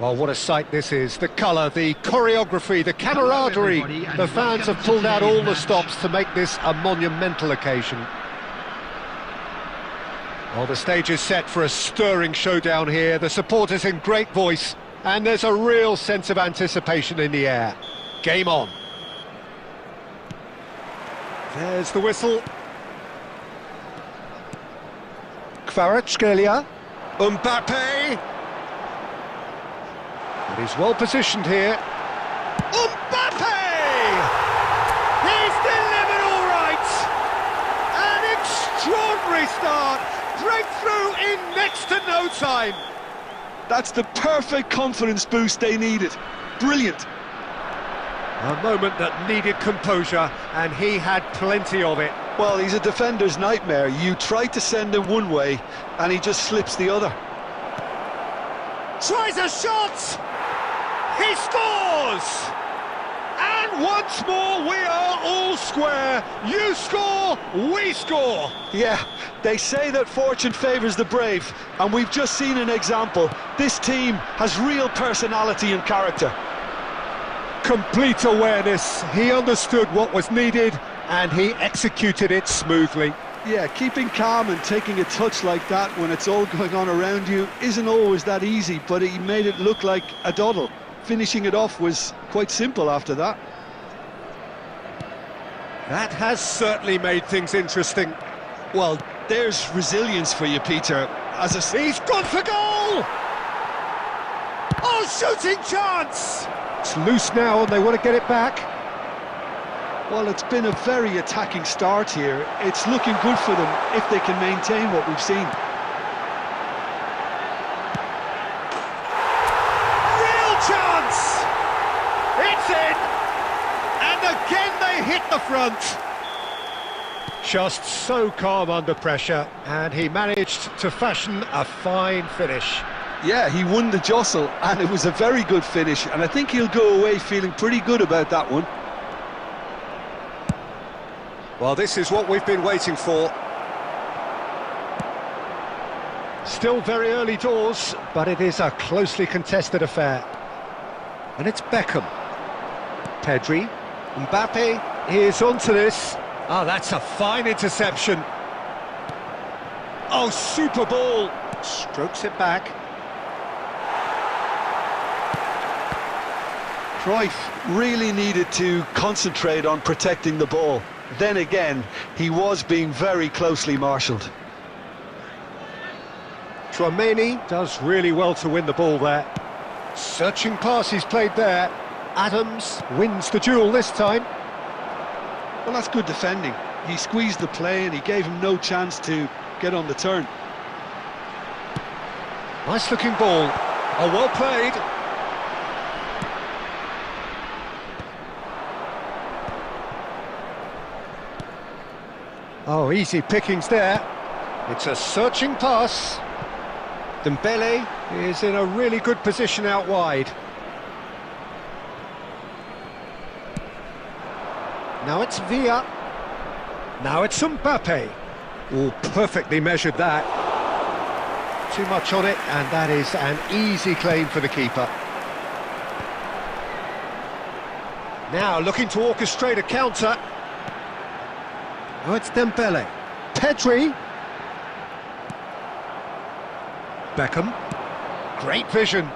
Well, what a sight this is. The colour, the choreography, the camaraderie. The fans have pulled out all the stops to make this a monumental occasion. Well, the stage is set for a stirring showdown here. The supporters in great voice, and there's a real sense of anticipation in the air. Game on. There's the whistle. Kvaratskhelia. Mbappe. But he's well positioned here. Mbappe! He's delivered all right! An extraordinary start! Breakthrough in next to no time! That's the perfect confidence boost they needed. Brilliant. A moment that needed composure, and he had plenty of it. Well, he's a defender's nightmare. You try to send him one way, and he just slips the other. Tries a shot! He scores! And once more we are all square. You score, we score! Yeah, they say that fortune favours the brave, and we've just seen an example. This team has real personality and character. Complete awareness. He understood what was needed, and he executed it smoothly. Yeah, keeping calm and taking a touch like that when it's all going on around you isn't always that easy, but he made it look like a doddle. Finishing it off was quite simple after that. That has certainly made things interesting. Well, there's resilience for you, Peter. He's gone for goal! Oh, shooting chance! It's loose now and they want to get it back. Well, it's been a very attacking start here. It's looking good for them if they can maintain what we've seen. Real chance! It's in! And again they hit the front. Just so calm under pressure, and he managed to fashion a fine finish. Yeah, he won the jostle, and it was a very good finish, and I think he'll go away feeling pretty good about that one. Well, this is what we've been waiting for. Still very early doors, but it is a closely contested affair. And it's Beckham. Pedri. Mbappe is onto this. Oh, that's a fine interception. Oh, super ball. Strokes it back. Cruyff really needed to concentrate on protecting the ball. Then again, he was being very closely marshalled. Tchouaméni does really well to win the ball there. Searching pass he's played there. Adams wins the duel this time. Well, that's good defending. He squeezed the play and he gave him no chance to get on the turn. Nice looking ball. Oh, well played. Oh, easy pickings there. It's a searching pass. Dembele is in a really good position out wide. Now it's Villa. Now it's Mbappe. Oh, perfectly measured that. Too much on it, and that is an easy claim for the keeper. Now looking to orchestrate a counter. Oh, it's Dembele. Pedri. Beckham. Great vision.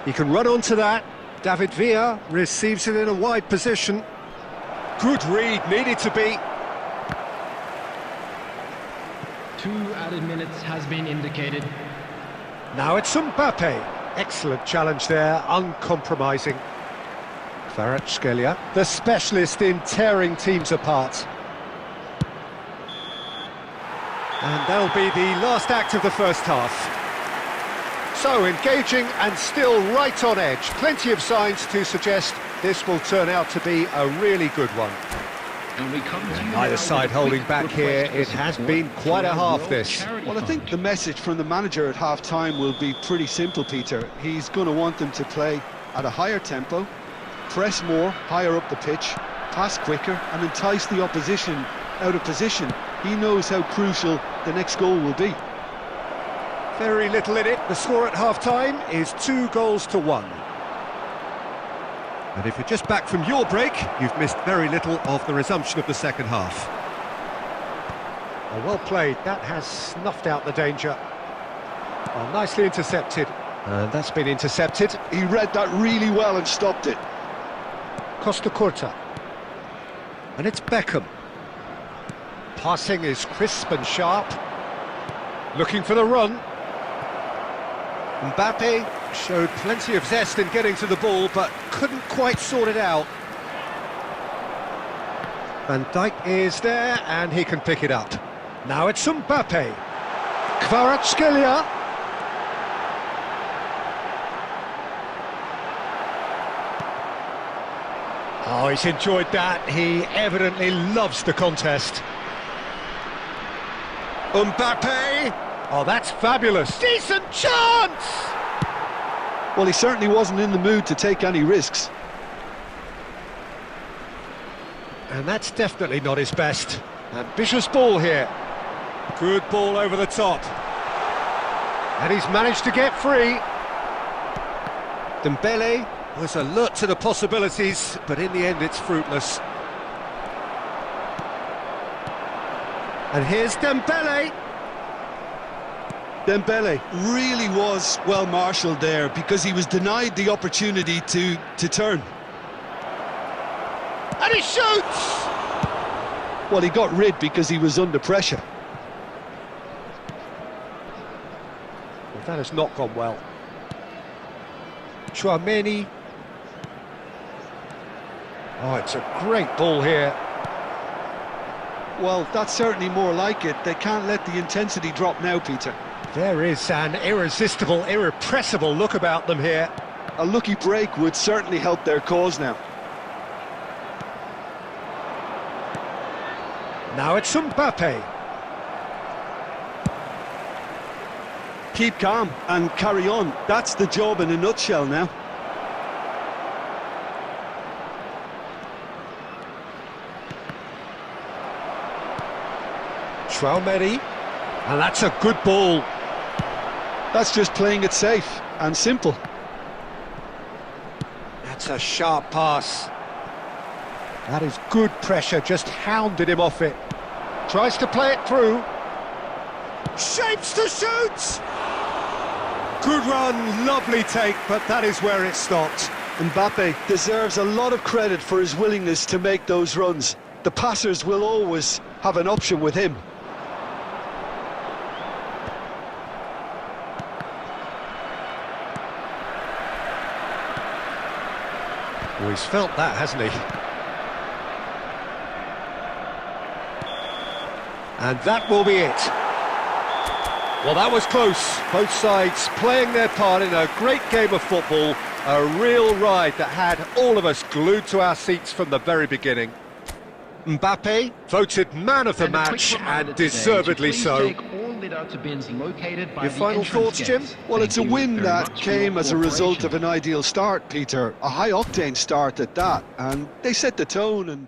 He can run onto that. David Villa receives it in a wide position. Good read, needed to be. 2 added minutes has been indicated. Now it's Mbappe. Excellent challenge there, uncompromising. Kvaratskhelia, the specialist in tearing teams apart. And that'll be the last act of the first half. So engaging and still right on edge. Plenty of signs to suggest this will turn out to be a really good one. And we come to you Either now side with a holding quick back here. request It to has support been quite a Florida half Road this. Charity Well, I think Fund. the message from the manager at half-time will be pretty simple, Peter. He's going to want them to play at a higher tempo, press more, higher up the pitch, pass quicker, and entice the opposition out of position. He knows how crucial the next goal will be. Very little in it. The score at half-time is 2-1. And if you're just back from your break, you've missed very little of the resumption of the second half. Oh, well played. That has snuffed out the danger. Oh, nicely intercepted. And that's been intercepted. He read that really well and stopped it. Costa Curta. And it's Beckham. Passing is crisp and sharp. Looking for the run. Mbappe showed plenty of zest in getting to the ball, but couldn't quite sort it out. Van Dijk is there, and he can pick it up. Now it's Mbappe. Kvaratskhelia. Oh, he's enjoyed that. He evidently loves the contest. Mbappe! Oh, that's fabulous. Decent chance! Well, he certainly wasn't in the mood to take any risks. And that's definitely not his best. Ambitious ball here. Good ball over the top. And he's managed to get free. Dembele was alert to the possibilities, but in the end it's fruitless. And here's Dembele. Dembele really was well marshalled there because he was denied the opportunity to turn. And he shoots! Well, he got rid because he was under pressure. Well, that has not gone well. Chouameni. Oh, it's a great ball here. Well, that's certainly more like it. They can't let the intensity drop now, Peter. There is an irresistible, irrepressible look about them here. A lucky break would certainly help their cause now. Now it's Mbappe. Keep calm and carry on. That's the job in a nutshell now. Chouameni. And that's a good ball. That's just playing it safe and simple. That's a sharp pass. That is good pressure, just hounded him off it. Tries to play it through. Shapes to shoot! Good run, lovely take, but that is where it stopped. Mbappe deserves a lot of credit for his willingness to make those runs. The passers will always have an option with him. Oh, he's felt that, hasn't he? And that will be it. Well, that was close. Both sides playing their part in a great game of football. A real ride that had all of us glued to our seats from the very beginning. Mbappe voted man of the match, and deservedly so. Your final thoughts, Jim? Well, it's a win that came as a result of an ideal start, Peter. A high-octane start at that, and they set the tone and...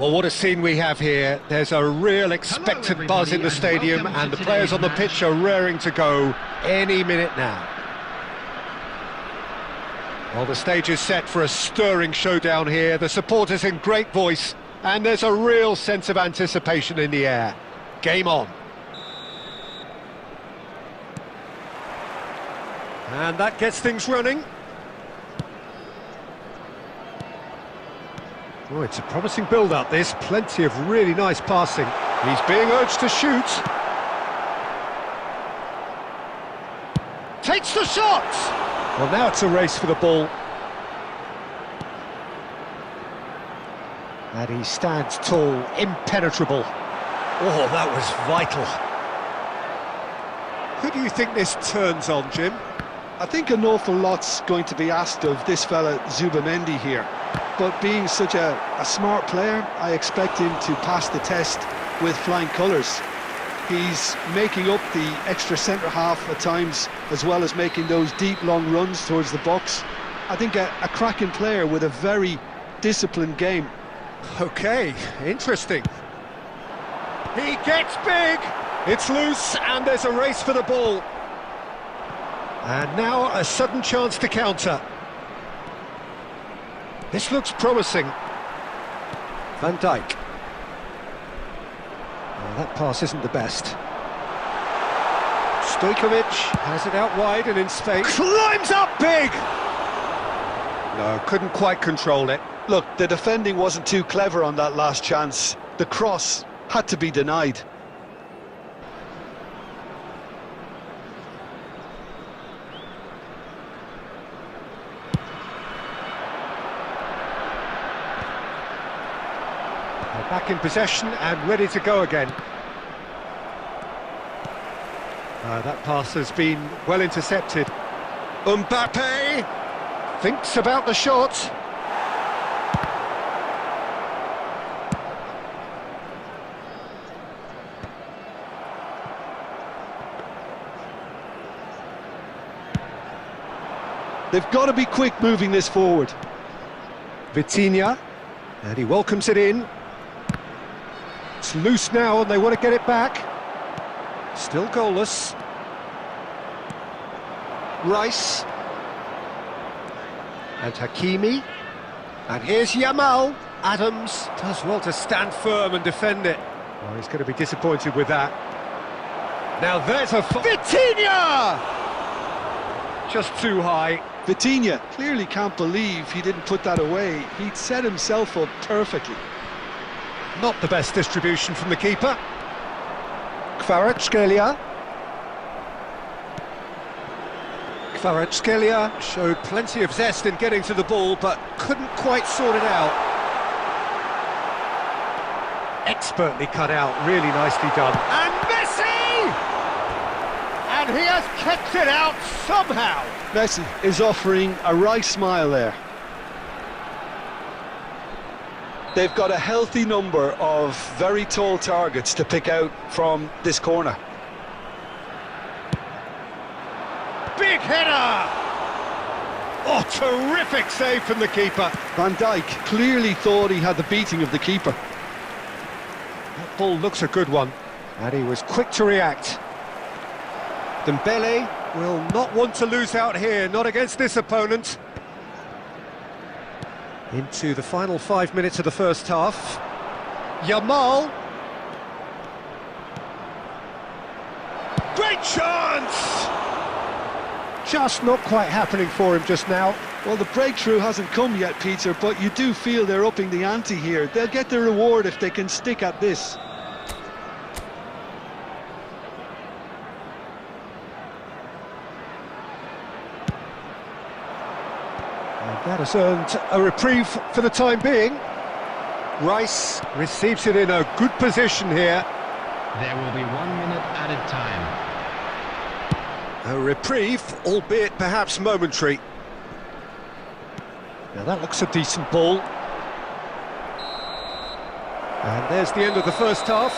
Well, what a scene we have here. There's a real expectant buzz in the stadium, and the players on the pitch are raring to go any minute now. Well, the stage is set for a stirring showdown here. The supporters in great voice, and there's a real sense of anticipation in the air. Game on. And that gets things running. Oh, it's a promising build-up, this. Plenty of really nice passing. He's being urged to shoot. Takes the shot! Well, now it's a race for the ball. And he stands tall, impenetrable. Oh, that was vital. Who do you think this turns on, Jim? I think an awful lot's going to be asked of this fella Zubamendi here. But being such a smart player, I expect him to pass the test with flying colours. He's making up the extra centre-half at times, as well as making those deep, long runs towards the box. I think a cracking player with a very disciplined game. OK, interesting. He gets big! It's loose, and there's a race for the ball. And now a sudden chance to counter. This looks promising. Van Dijk. Well, that pass isn't the best. Stojkovic has it out wide and in space. Climbs up big! No, couldn't quite control it. Look, the defending wasn't too clever on that last chance. The cross had to be denied. Back in possession and ready to go again. That pass has been well intercepted. Mbappe thinks about the shot. They've got to be quick moving this forward. Vitinha, and he welcomes it in. It's loose now and they want to get it back. Still goalless. Rice. And Hakimi. And here's Yamal. Adams does well to stand firm and defend it. Well, he's going to be disappointed with that. Now there's a... Vitinha! Just too high. Vitinha clearly can't believe he didn't put that away. He'd set himself up perfectly. Not the best distribution from the keeper. Kvaratskhelia. Kvaratskhelia showed plenty of zest in getting to the ball, but couldn't quite sort it out. Expertly cut out, really nicely done. And Messi! And he has kept it out somehow. Messi is offering a wry smile there. They've got a healthy number of very tall targets to pick out from this corner. Big header! Oh, terrific save from the keeper. Van Dijk clearly thought he had the beating of the keeper. That ball looks a good one, and he was quick to react. Dembele will not want to lose out here, not against this opponent. Into the final 5 minutes of the first half. Yamal. Great chance! Just not quite happening for him just now. Well, the breakthrough hasn't come yet, Peter, but you do feel they're upping the ante here. They'll get their reward if they can stick at this. That has earned a reprieve for the time being. Rice receives it in a good position here. There will be 1 minute added time. A reprieve, albeit perhaps momentary. Now that looks a decent ball. And there's the end of the first half.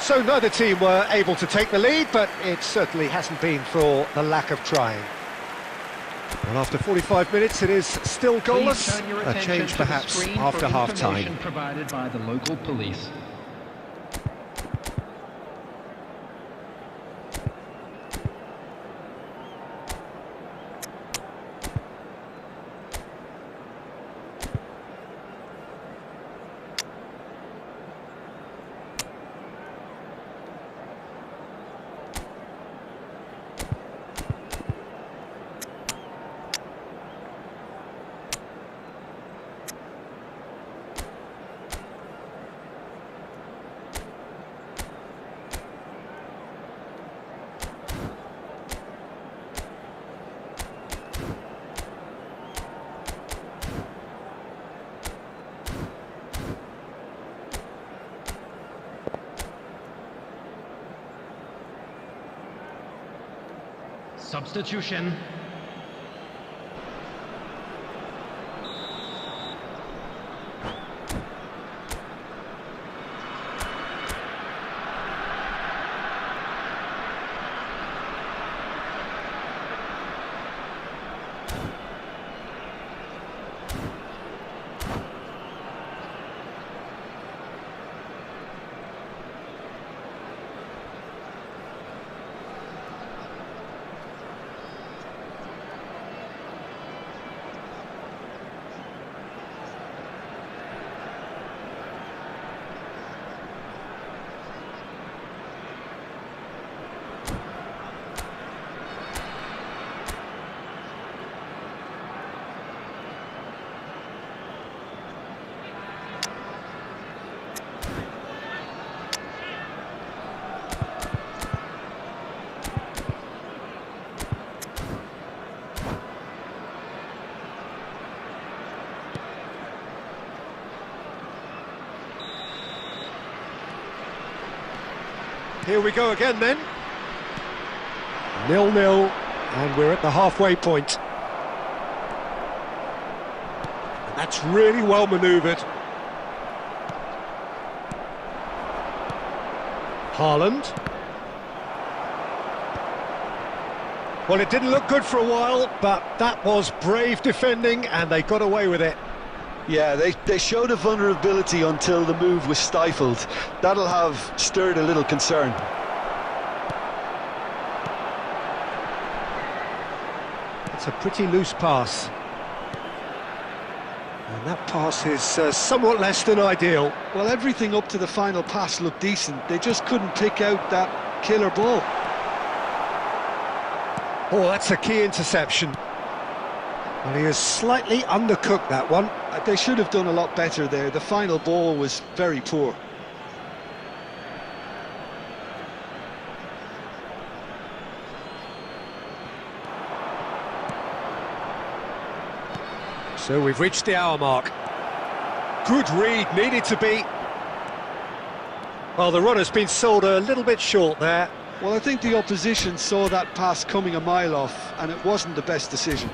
So neither team were able to take the lead, but it certainly hasn't been for the lack of trying. Well, after 45 minutes, it is still Please goalless. turn your A attention change to the perhaps screen after for half-time. information provided by the local police. Substitution. Here we go again then. 0-0, and we're at the halfway point. And that's really well manoeuvred. Haaland. Well, it didn't look good for a while, but that was brave defending, and they got away with it. Yeah, they showed a vulnerability until the move was stifled. That'll have stirred a little concern. It's a pretty loose pass. And that pass is somewhat less than ideal. Well, everything up to the final pass looked decent. They just couldn't pick out that killer ball. Oh, that's a key interception. Well, he has slightly undercooked that one. They should have done a lot better there. The final ball was very poor. So we've reached the hour mark. Good read, needed to be. Well, the runner's been sold a little bit short there. Well, I think the opposition saw that pass coming a mile off, and it wasn't the best decision.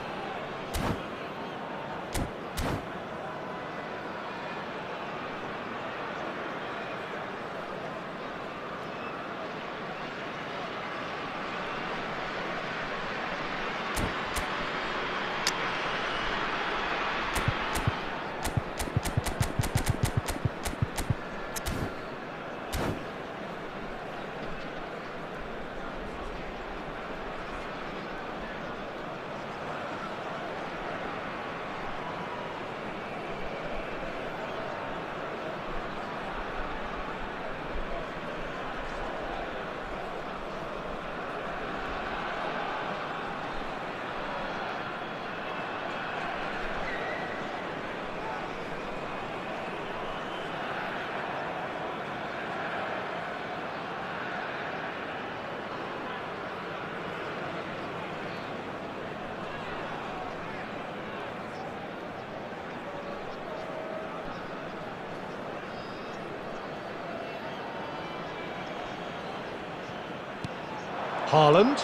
Haaland.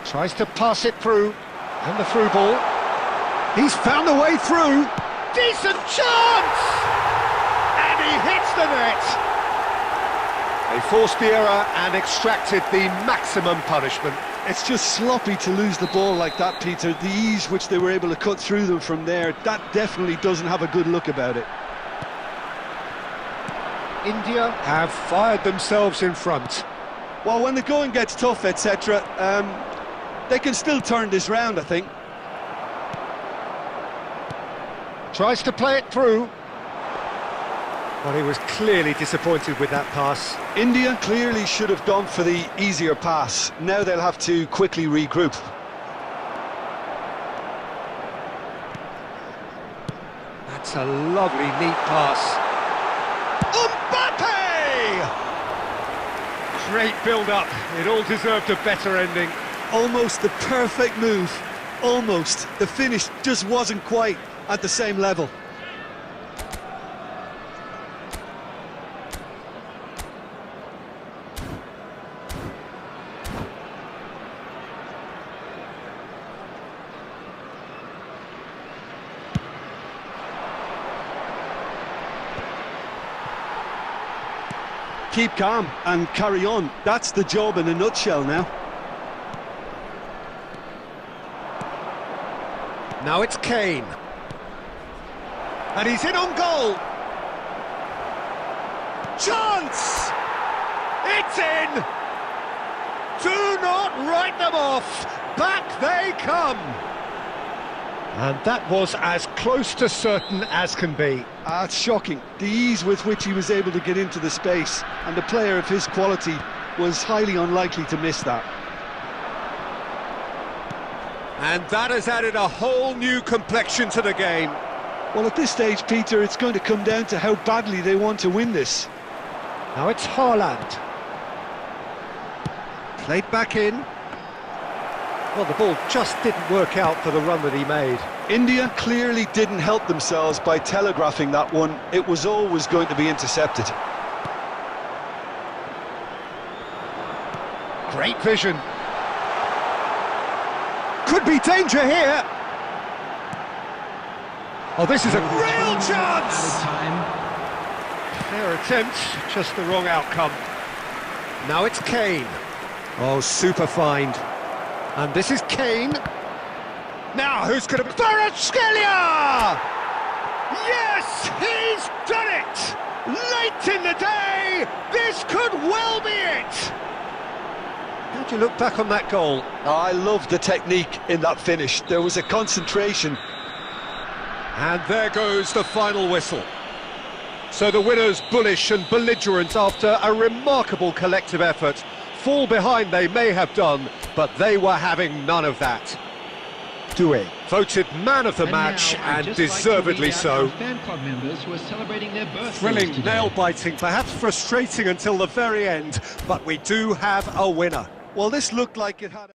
Tries to pass it through, and the through ball. He's found a way through. Decent chance! And he hits the net. They forced the error and extracted the maximum punishment. It's just sloppy to lose the ball like that, Peter. The ease which they were able to cut through them from there, that definitely doesn't have a good look about it. India have fired themselves in front. Well, when the going gets tough, etc., they can still turn this round, I think. Tries to play it through. Well, he was clearly disappointed with that pass. India clearly should have gone for the easier pass. Now they'll have to quickly regroup. That's a lovely, neat pass. Mbappe! Great build-up. It all deserved a better ending. Almost the perfect move. Almost. The finish just wasn't quite at the same level. Keep calm and carry on. That's the job in a nutshell now. Now it's Kane. And he's in on goal. Chance! It's in! Do not write them off. Back they come. And that was as close to certain as can be. It's shocking, the ease with which he was able to get into the space, and a player of his quality was highly unlikely to miss that. And that has added a whole new complexion to the game. Well, at this stage, Peter, it's going to come down to how badly they want to win this. Now it's Haaland. Played back in. Well, the ball just didn't work out for the run that he made. India clearly didn't help themselves by telegraphing that one. It was always going to be intercepted. Great vision. Could be danger here. Oh, this is a real chance! Fair attempt, just the wrong outcome. Now it's Kane. Oh, super find. And this is Kane. Now who's going to be... Kvaratskhelia! Yes, he's done it! Late in the day, this could well be it! How'd you look back on that goal? I love the technique in that finish. There was a concentration. And there goes the final whistle. So the winners, bullish and belligerent after a remarkable collective effort. Fall behind they may have done, but they were having none of that. Doué voted man of the match, and deservedly so. Fan club members who are celebrating their birthdays Thrilling, today. nail-biting, perhaps frustrating until the very end, but we do have a winner. Well, this looked like it had...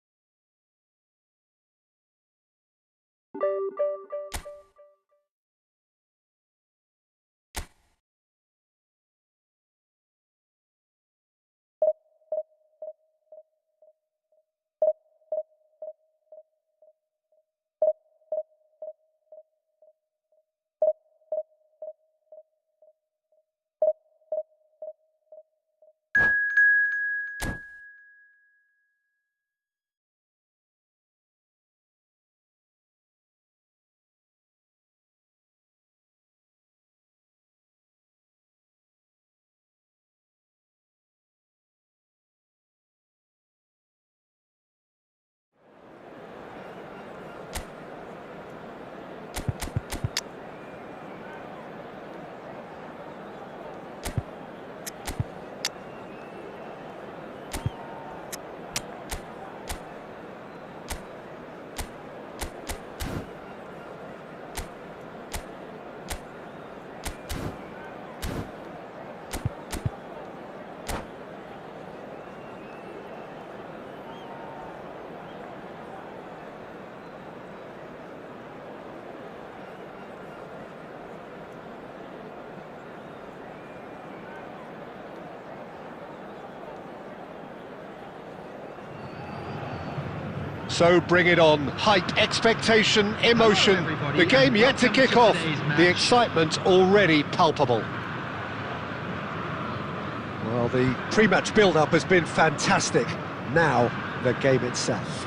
So bring it on. Hype, expectation, emotion. The game yet to kick off. The excitement already palpable. Well, Well, the pre-match build-up has been fantastic. Now, the game itself.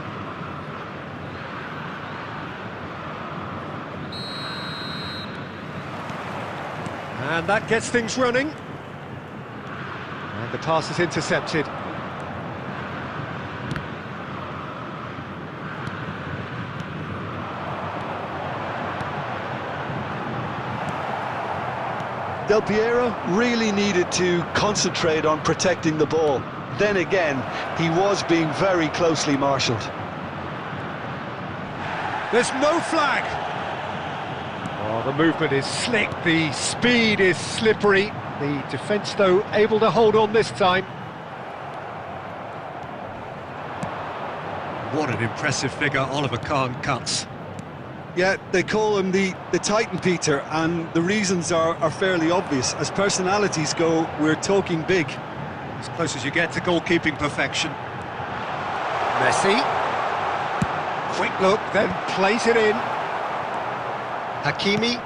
And that gets things running. And the pass is intercepted. Del Piero really needed to concentrate on protecting the ball. Then again, he was being very closely marshalled. There's no flag. Oh, the movement is slick, the speed is slippery. The defence, though, able to hold on this time. What an impressive figure Oliver Kahn cuts. Yeah, they call him the Titan, Peter, and the reasons are fairly obvious. As personalities go, we're talking big. As close as you get to goalkeeping perfection. Messi. Quick look, then plays it in. Hakimi.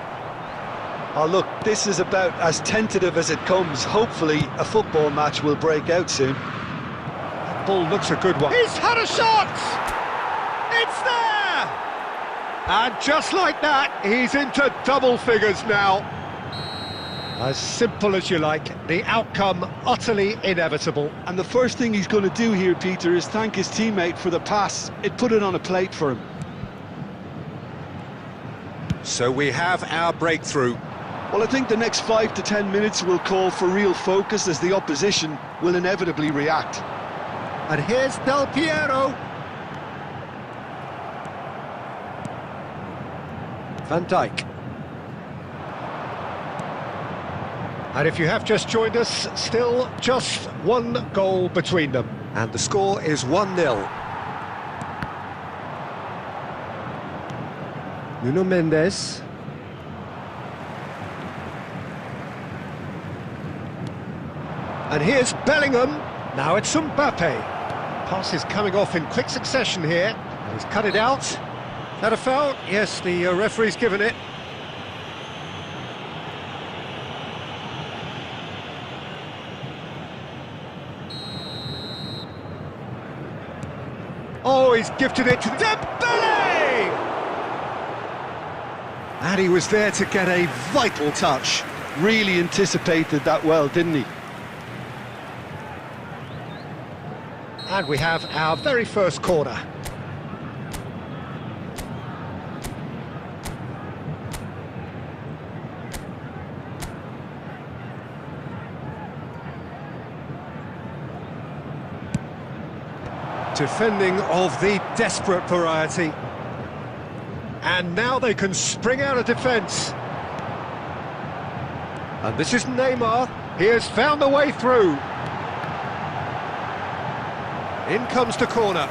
Oh, look, this is about as tentative as it comes. Hopefully, a football match will break out soon. That ball looks a good one. He's had a shot! It's there! And just like that, he's into double figures now. As simple as you like, the outcome utterly inevitable. And the first thing he's going to do here, Peter, is thank his teammate for the pass. It put it on a plate for him. So we have our breakthrough. Well, I think the next 5 to 10 minutes will call for real focus as the opposition will inevitably react. And here's Del Piero. Van Dijk. And if you have just joined us, still just one goal between them. And the score is 1-0. Nuno Mendes. And here's Bellingham. Now it's Mbappe. Pass is coming off in quick succession here. He's cut it out. Is that a foul? Yes, the referee's given it. Oh, he's gifted it to Dembele! And he was there to get a vital touch. Really anticipated that well, didn't he? And we have our very first corner. Defending of the desperate variety. And now they can spring out of defence. And this is Neymar. He has found the way through. In comes the corner.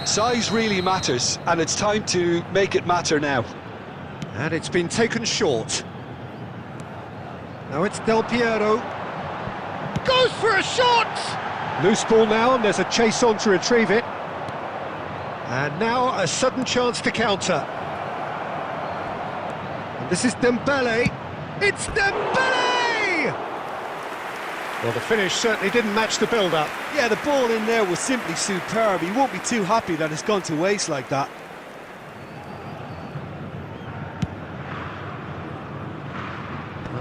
Size really matters, and it's time to make it matter now. And it's been taken short. Now it's Del Piero. Goes for a shot! Loose ball now, and there's a chase on to retrieve it. And now a sudden chance to counter. And this is Dembele. It's Dembele! Well, the finish certainly didn't match the build-up. Yeah, the ball in there was simply superb. He won't be too happy that it's gone to waste like that.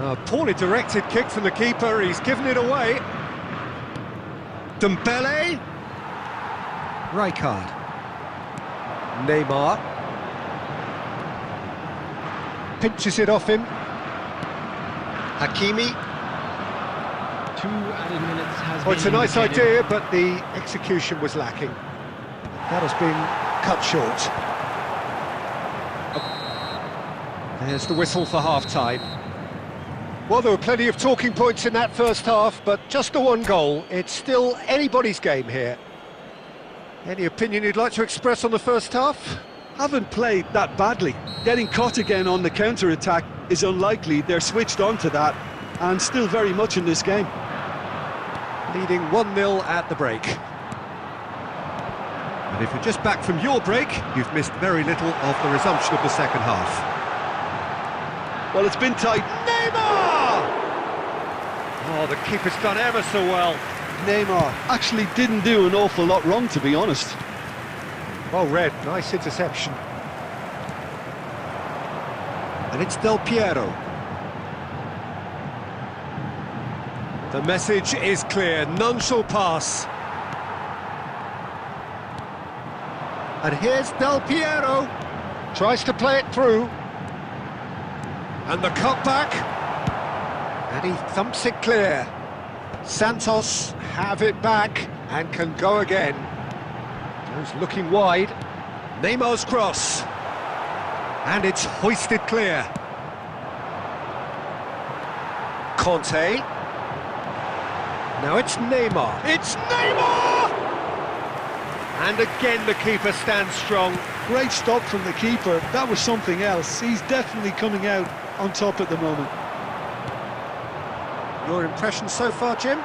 A poorly directed kick from the keeper. He's given it away. Dembele. Rijkaard. Neymar. Pinches it off him. Hakimi. 2 added minutes has Oh, it's a been nice indicated. idea, but the execution was lacking. That has been cut short. There's the whistle for half-time. Well, there were plenty of talking points in that first half, but just the one goal. It's still anybody's game here. Any opinion you'd like to express on the first half? Haven't played that badly. Getting caught again on the counter-attack is unlikely. They're switched on to that, and still very much in this game. Leading 1-0 at the break. And if you're just back from your break, you've missed very little of the resumption of the second half. Well, it's been tight. Neymar! Oh, the keeper's done ever so well. Neymar actually didn't do an awful lot wrong, to be honest. Well read, nice interception. And it's Del Piero. The message is clear, none shall pass. And here's Del Piero. Tries to play it through. And the cutback. And he thumps it clear. Santos have it back and can go again. Goes looking wide. Neymar's cross. And it's hoisted clear. Conte. Now it's Neymar. It's Neymar! And again the keeper stands strong. Great stop from the keeper. That was something else. He's definitely coming out on top at the moment. Your impression so far, Jim?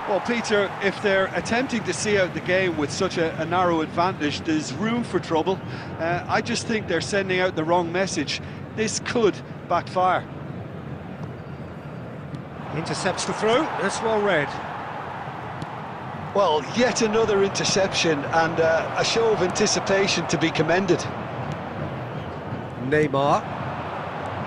Well, Peter, if they're attempting to see out the game with such a narrow advantage, there's room for trouble. I just think they're sending out the wrong message. This could backfire. Intercepts the throw. That's well read. Well, yet another interception and a show of anticipation to be commended. Neymar.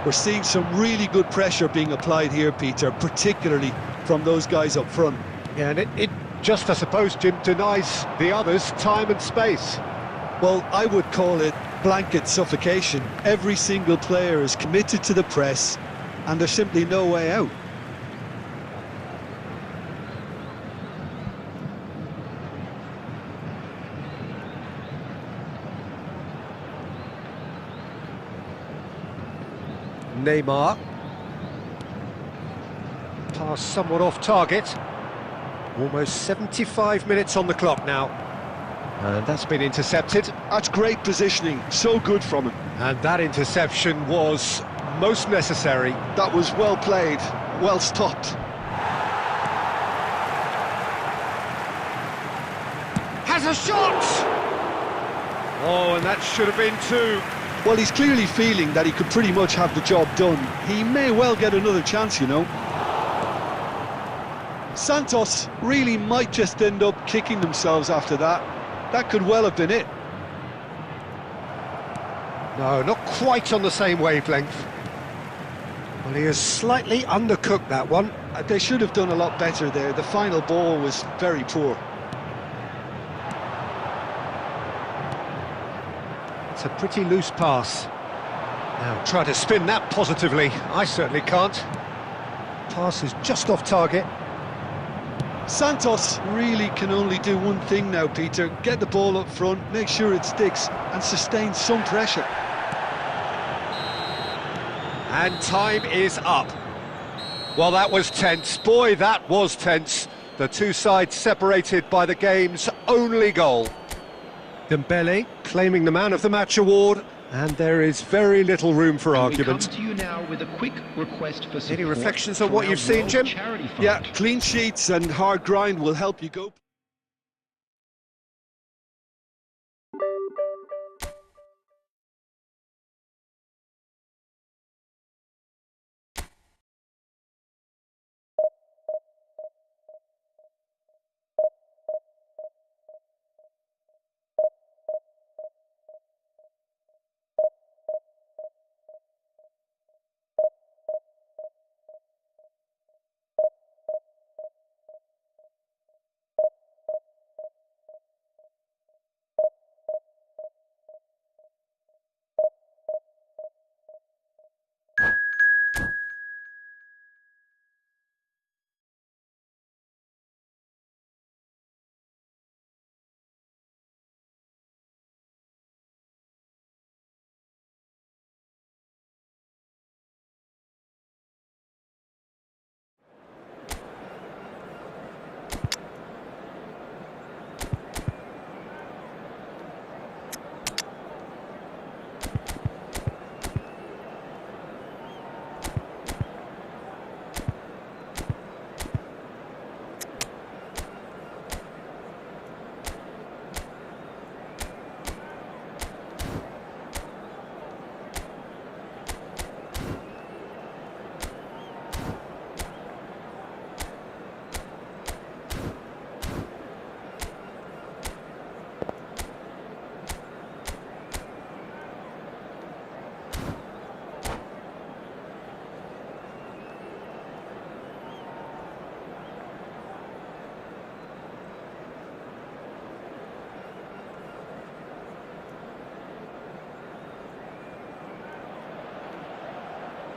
We're seeing some really good pressure being applied here, Peter, particularly from those guys up front. Yeah, and it just, I suppose, Jim, denies the others time and space. Well, I would call it blanket suffocation. Every single player is committed to the press, and there's simply no way out. Neymar. Pass somewhat off target. Almost 75 minutes on the clock now. And that's been intercepted. That's great positioning, so good from him. And that interception was most necessary. That was well played, well stopped. Has a shot! Oh, and that should have been two. Well, he's clearly feeling that he could pretty much have the job done. He may well get another chance, you know. Santos really might just end up kicking themselves after that. That could well have been it. No, not quite on the same wavelength. Well, he has slightly undercooked that one. They should have done a lot better there. The final ball was very poor. It's a pretty loose pass. Now try to spin that positively. I certainly can't. Pass is just off target. Santos really can only do one thing now, Peter. Get the ball up front, make sure it sticks, and sustain some pressure. And time is up. Well, that was tense. Boy, that was tense. The two sides separated by the game's only goal. Dembele claiming the Man of the Match award, and there is very little room for argument. We come to you now with a quick request for support. Any reflections on what you've seen, Jim? Yeah, clean sheets and hard grind will help you go.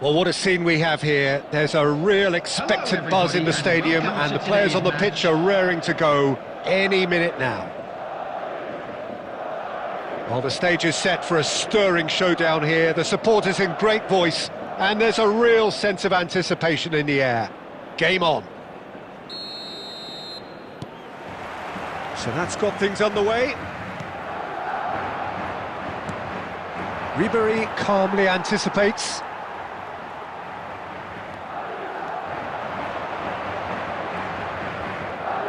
Well, what a scene we have here. There's a real expectant buzz in the stadium, and the players on the pitch are raring to go any minute now. Well, the stage is set for a stirring showdown here. The supporters in great voice, and there's a real sense of anticipation in the air. Game on. So that's got things underway. Ribery calmly anticipates.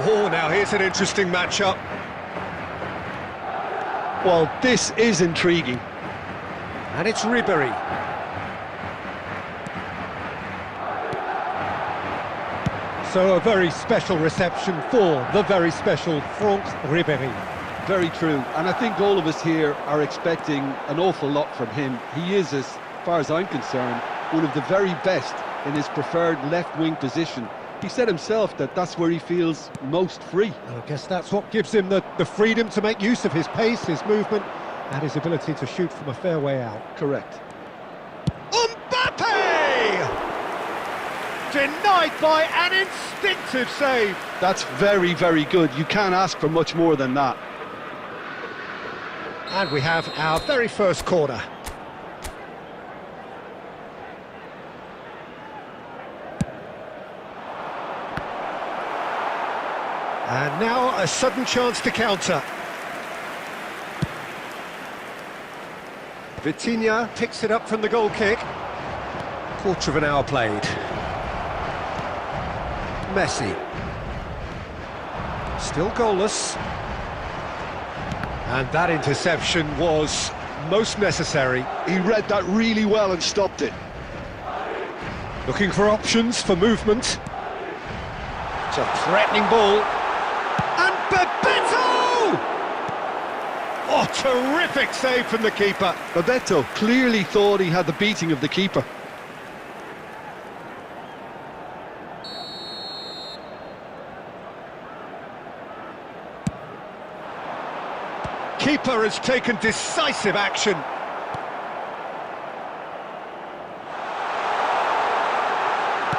Oh, now here's an interesting matchup. Well, this is intriguing. And it's Ribery. So a very special reception for the very special Franck Ribery. Very true, and I think all of us here are expecting an awful lot from him. He is, as far as I'm concerned, one of the very best in his preferred left-wing position. He said himself that that's where he feels most free. I guess that's what gives him the freedom to make use of his pace, his movement, and his ability to shoot from a fair way out. Correct. Mbappe! Denied by an instinctive save. That's very, very good. You can't ask for much more than that. And we have our very first corner. And now a sudden chance to counter. Vitinha picks it up from the goal kick. Quarter of an hour played. Messi. Still goalless. And that interception was most necessary. He read that really well and stopped it. Looking for options for movement. It's a threatening ball. And Bebeto! Oh, terrific save from the keeper. Bebeto clearly thought he had the beating of the keeper. Keeper has taken decisive action.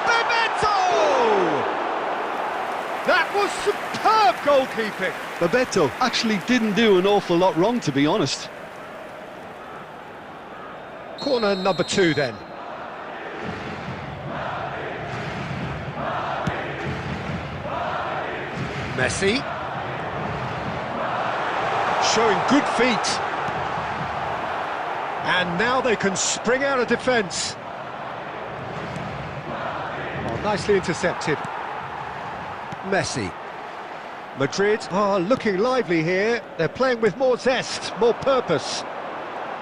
Bebeto! That was superb goalkeeping. Bebeto actually didn't do an awful lot wrong, to be honest. Corner number 2 then. Messi. Showing good feet. And now they can spring out of defence. Oh, nicely intercepted. Messi. Madrid are looking lively here. They're playing with more zest, more purpose.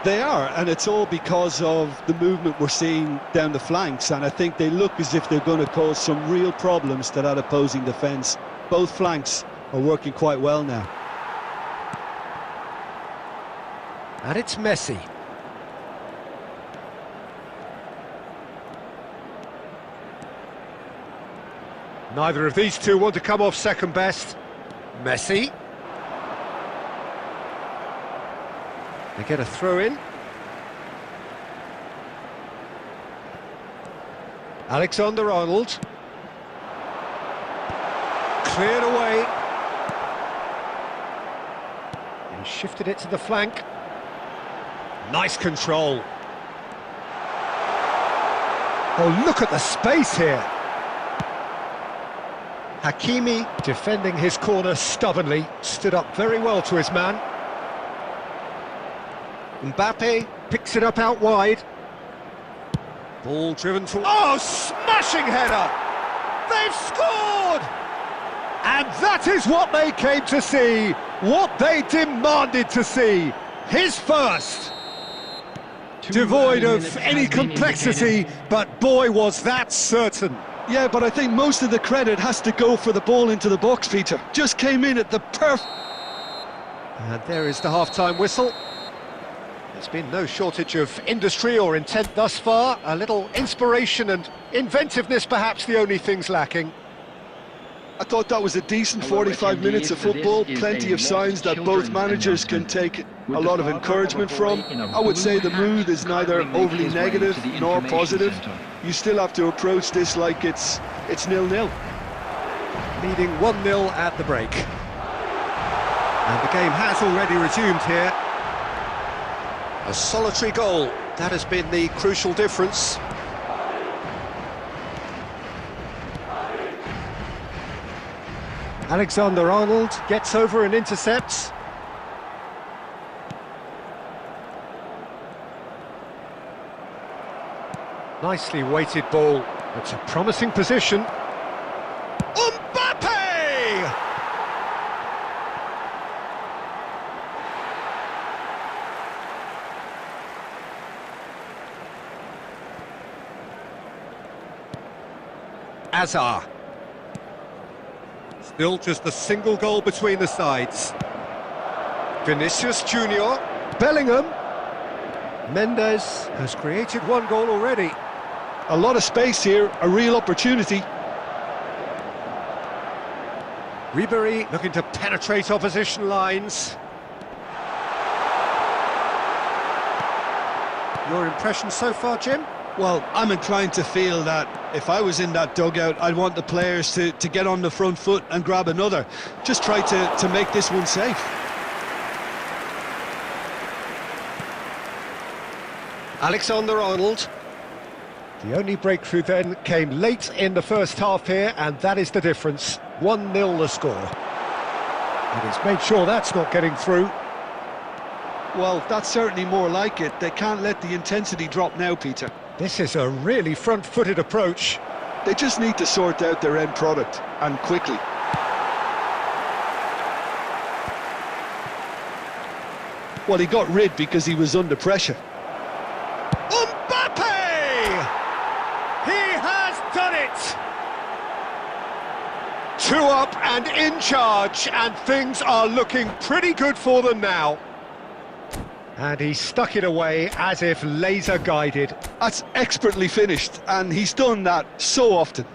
They are, and it's all because of the movement we're seeing down the flanks, and I think they look as if they're going to cause some real problems to that opposing defence. Both flanks are working quite well now. And it's Messi. Neither of these two want to come off second best. Messi. They get a throw in. Alexander-Arnold. Cleared away. He shifted it to the flank. Nice control. Oh, look at the space here. Hakimi, defending his corner stubbornly, stood up very well to his man. Mbappe picks it up out wide. Ball driven to... Oh, smashing header! They've scored! And that is what they came to see, what they demanded to see. His first. Devoid of any complexity, but boy, was that certain. Yeah, but I think most of the credit has to go for the ball into the box, Peter. Just came in at the perfect... And there is the half-time whistle. There's been no shortage of industry or intent thus far. A little inspiration and inventiveness, perhaps the only things lacking. I thought that was a decent 45 minutes of football, plenty of signs that both managers can take a lot of encouragement from. I would say the mood is neither overly negative nor positive. You still have to approach this like it's 0-0. Leading 1-0 at the break. And the game has already resumed here. A solitary goal, that has been the crucial difference. Alexander-Arnold gets over and intercepts. Nicely weighted ball. It's a promising position. Azar. Still just a single goal between the sides. Vinicius Junior. Bellingham. Mendes has created one goal already. A lot of space here, a real opportunity. Ribery looking to penetrate opposition lines. Your impression so far, Jim? Well, I'm inclined to feel that if I was in that dugout, I'd want the players to get on the front foot and grab another. Just try to make this one safe. Alexander-Arnold. The only breakthrough then came late in the first half here, and that is the difference. 1-0 the score. And he's made sure that's not getting through. Well, that's certainly more like it. They can't let the intensity drop now, Peter. This is a really front-footed approach. They just need to sort out their end product, and quickly. Well, he got rid because he was under pressure. Mbappe! He has done it! 2 up and in charge, and things are looking pretty good for them now. And he stuck it away as if laser-guided. That's expertly finished, and he's done that so often.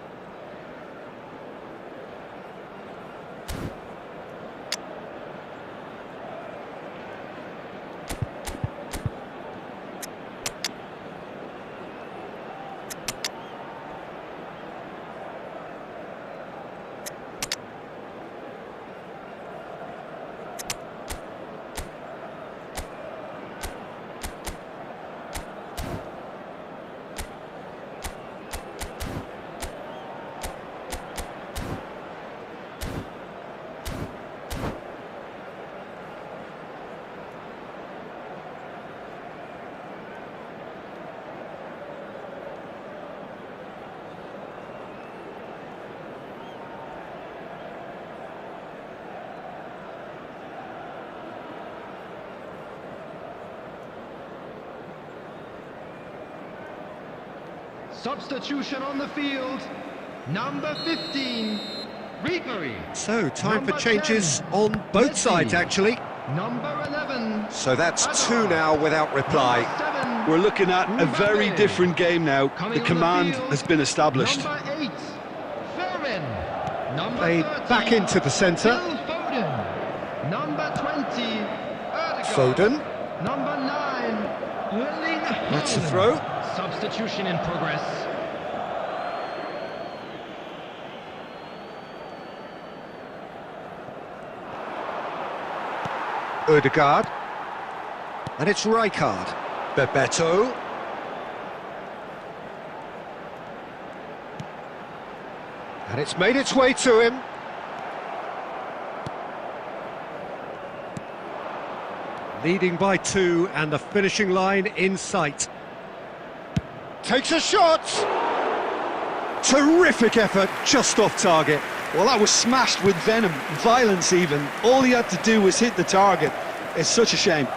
Substitution on the field, number 15, Ribery. So, time Number for changes 10, on both Messi. sides, actually. Number 11. So that's 2 now without reply. Number 7, We're looking at a very Mbappe. different game now. Coming The on command field, has been established. Number 8, Ferrin. Number Played 30, back into the centre. Phil Foden. Number 20, Odegaard. Foden. Number 9, Erling That's the Haaland. throw. Substitution in progress. Odegaard. And it's Rijkaard. Bebeto. And it's made its way to him. Leading by 2 and the finishing line in sight. Takes a shot! Terrific effort, just off target. Well, that was smashed with venom, violence even. All he had to do was hit the target. It's such a shame.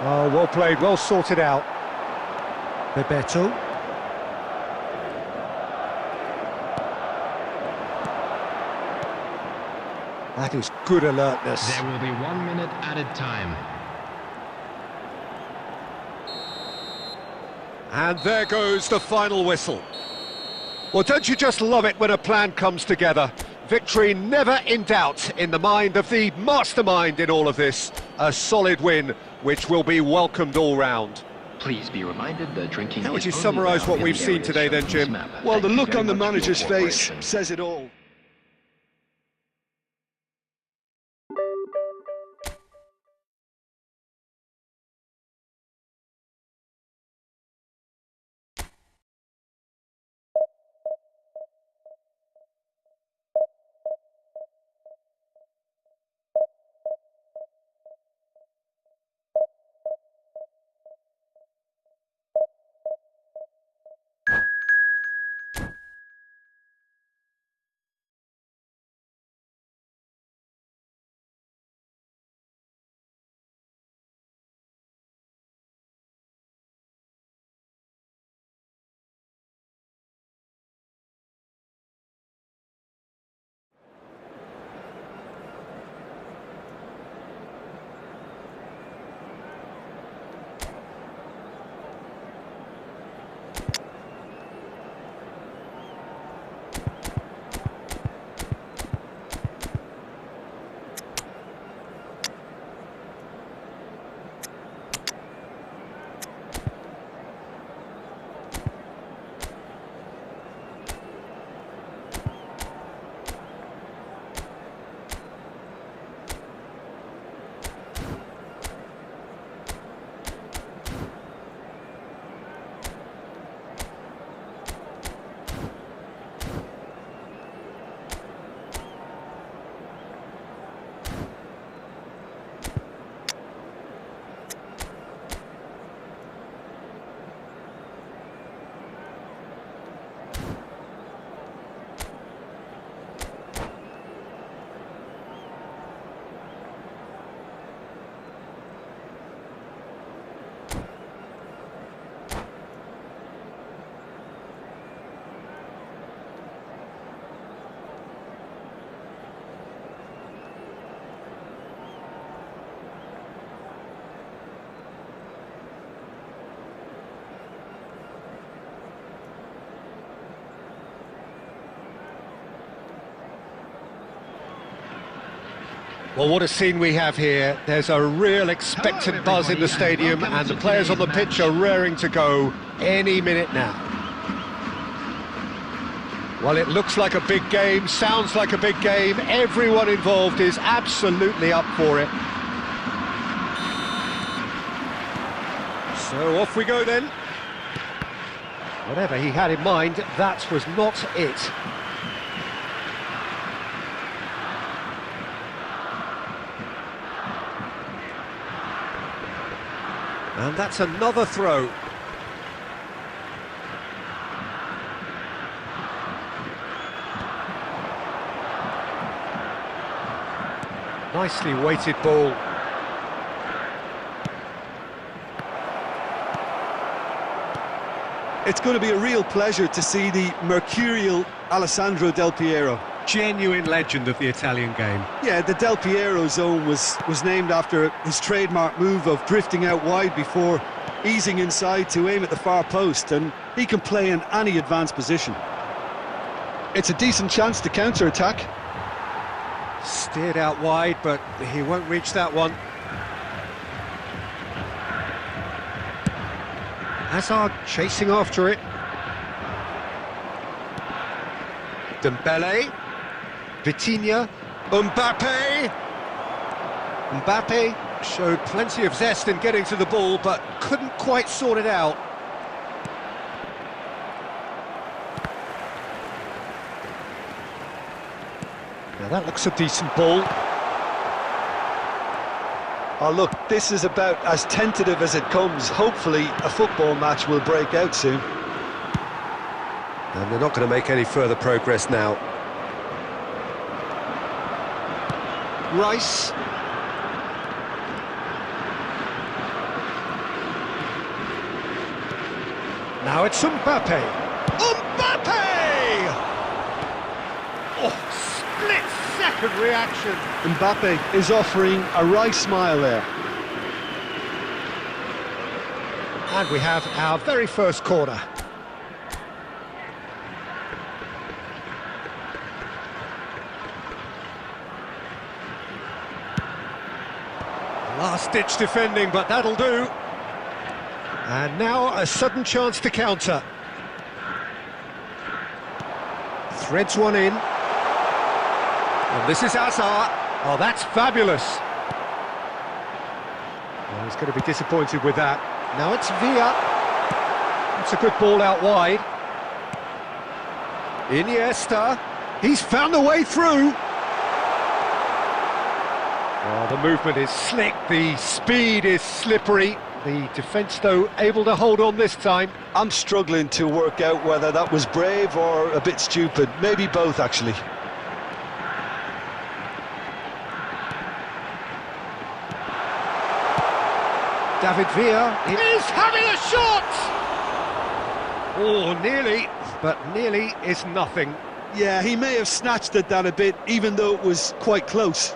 Oh, well played, well sorted out. Bebeto. That is good alertness. There will be 1 minute added time. And there goes the final whistle. Well, don't you just love it when a plan comes together? Victory never in doubt in the mind of the mastermind in all of this. A solid win, which will be welcomed all round. Please be reminded that drinking. How would you is only summarise allowed what in we've the seen areas today shown then, on this Jim? map. Well, the Thank you look very on the much for your manager's face cooperation. says it all. Well, what a scene we have here. There's a real expectant buzz in the stadium, and the players on the pitch are raring to go any minute now. Well, it looks like a big game, sounds like a big game. Everyone involved is absolutely up for it. So off we go then. Whatever he had in mind, that was not it. And that's another throw. Nicely weighted ball. It's going to be a real pleasure to see the mercurial Alessandro Del Piero. Genuine legend of the Italian game. Yeah, the Del Piero zone was named after his trademark move of drifting out wide before easing inside to aim at the far post, and he can play in any advanced position. It's a decent chance to counter-attack. Steered out wide, but he won't reach that one. Hazard chasing after it. Dembele. Vitinha. Mbappe. Mbappe showed plenty of zest in getting to the ball, but couldn't quite sort it out. Now that looks a decent ball. Oh look, this is about as tentative as it comes. Hopefully a football match will break out soon. And they're not going to make any further progress now. Rice. Now it's Mbappe. Mbappe! Oh, split-second reaction. Mbappe is offering a wry smile there. And we have our very first corner. Last-ditch defending, but that'll do. And now a sudden chance to counter. Threads one in. And this is Hazard. Oh, that's fabulous. Well, he's going to be disappointed with that. Now it's Villa. It's a good ball out wide. Iniesta. He's found a way through. Oh, the movement is slick, the speed is slippery. The defence, though, able to hold on this time. I'm struggling to work out whether that was brave or a bit stupid. Maybe both, actually. David Villa is having a shot! Oh, nearly, but nearly is nothing. Yeah, he may have snatched at that a bit, even though it was quite close.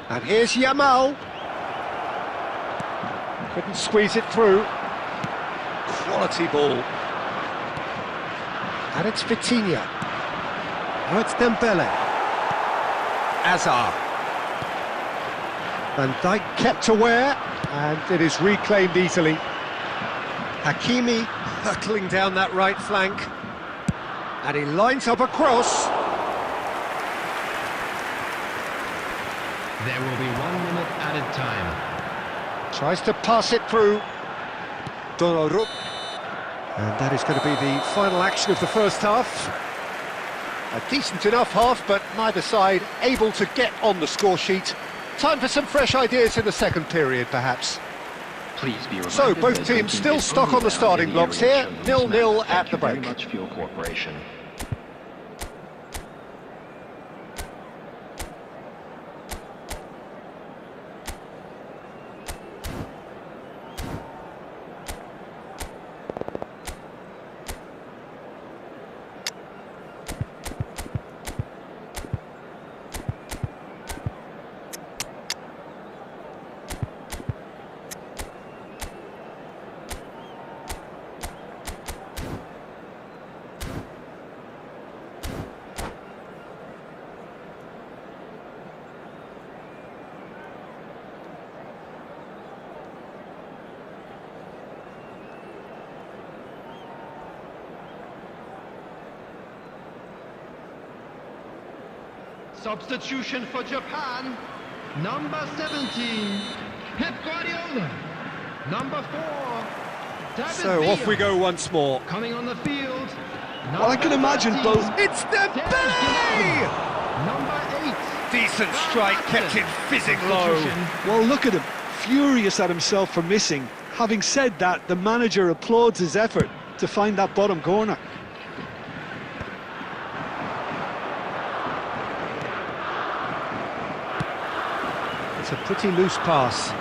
And here's Yamal. Couldn't squeeze it through. Quality ball. And it's Vitinha. Now it's Dembele. Hazard. Van Dijk kept aware, and it is reclaimed easily. Hakimi hurtling down that right flank. And he lines up a cross. There will be 1 minute added time. Tries to pass it through. Donnarumma. And that is going to be the final action of the first half. A decent enough half, but neither side able to get on the score sheet. Time for some fresh ideas in the second period, perhaps. Please be reminded So, both that teams voting still is stuck only on the allowed starting in blocks the here. area shown 0-0 on this map. at the Thank you break. very much for your cooperation. Substitution for Japan. Number 17, Pep Guardiola. Number 4, David So, Villa. off we go once more. Coming on the field. Well, I can imagine both. It's Dembele! Number 8. Decent strike, kept it fizzing low. Substitution. Well, look at him, furious at himself for missing. Having said that, the manager applauds his effort to find that bottom corner. It's a pretty loose pass.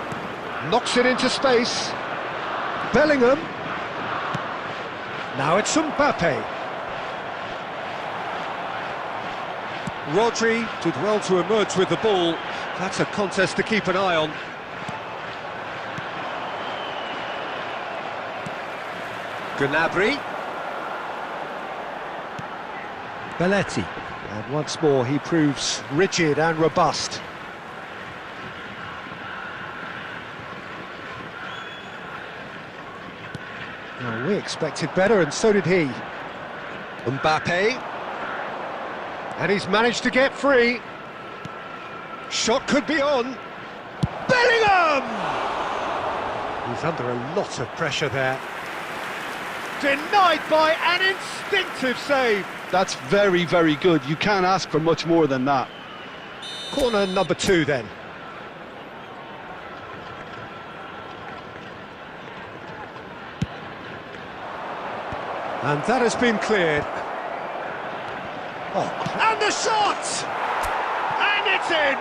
Knocks it into space. Bellingham. Now it's Mbappe. Rodri did well to emerge with the ball. That's a contest to keep an eye on. Gnabry. Belletti. And once more he proves rigid and robust. Well, we expected better, and so did he. Mbappe. And he's managed to get free. Shot could be on. Bellingham! He's under a lot of pressure there. Denied by an instinctive save. That's very, very good. You can't ask for much more than that. Corner number 2 then. And that has been cleared. Oh, and the shot! And it's in!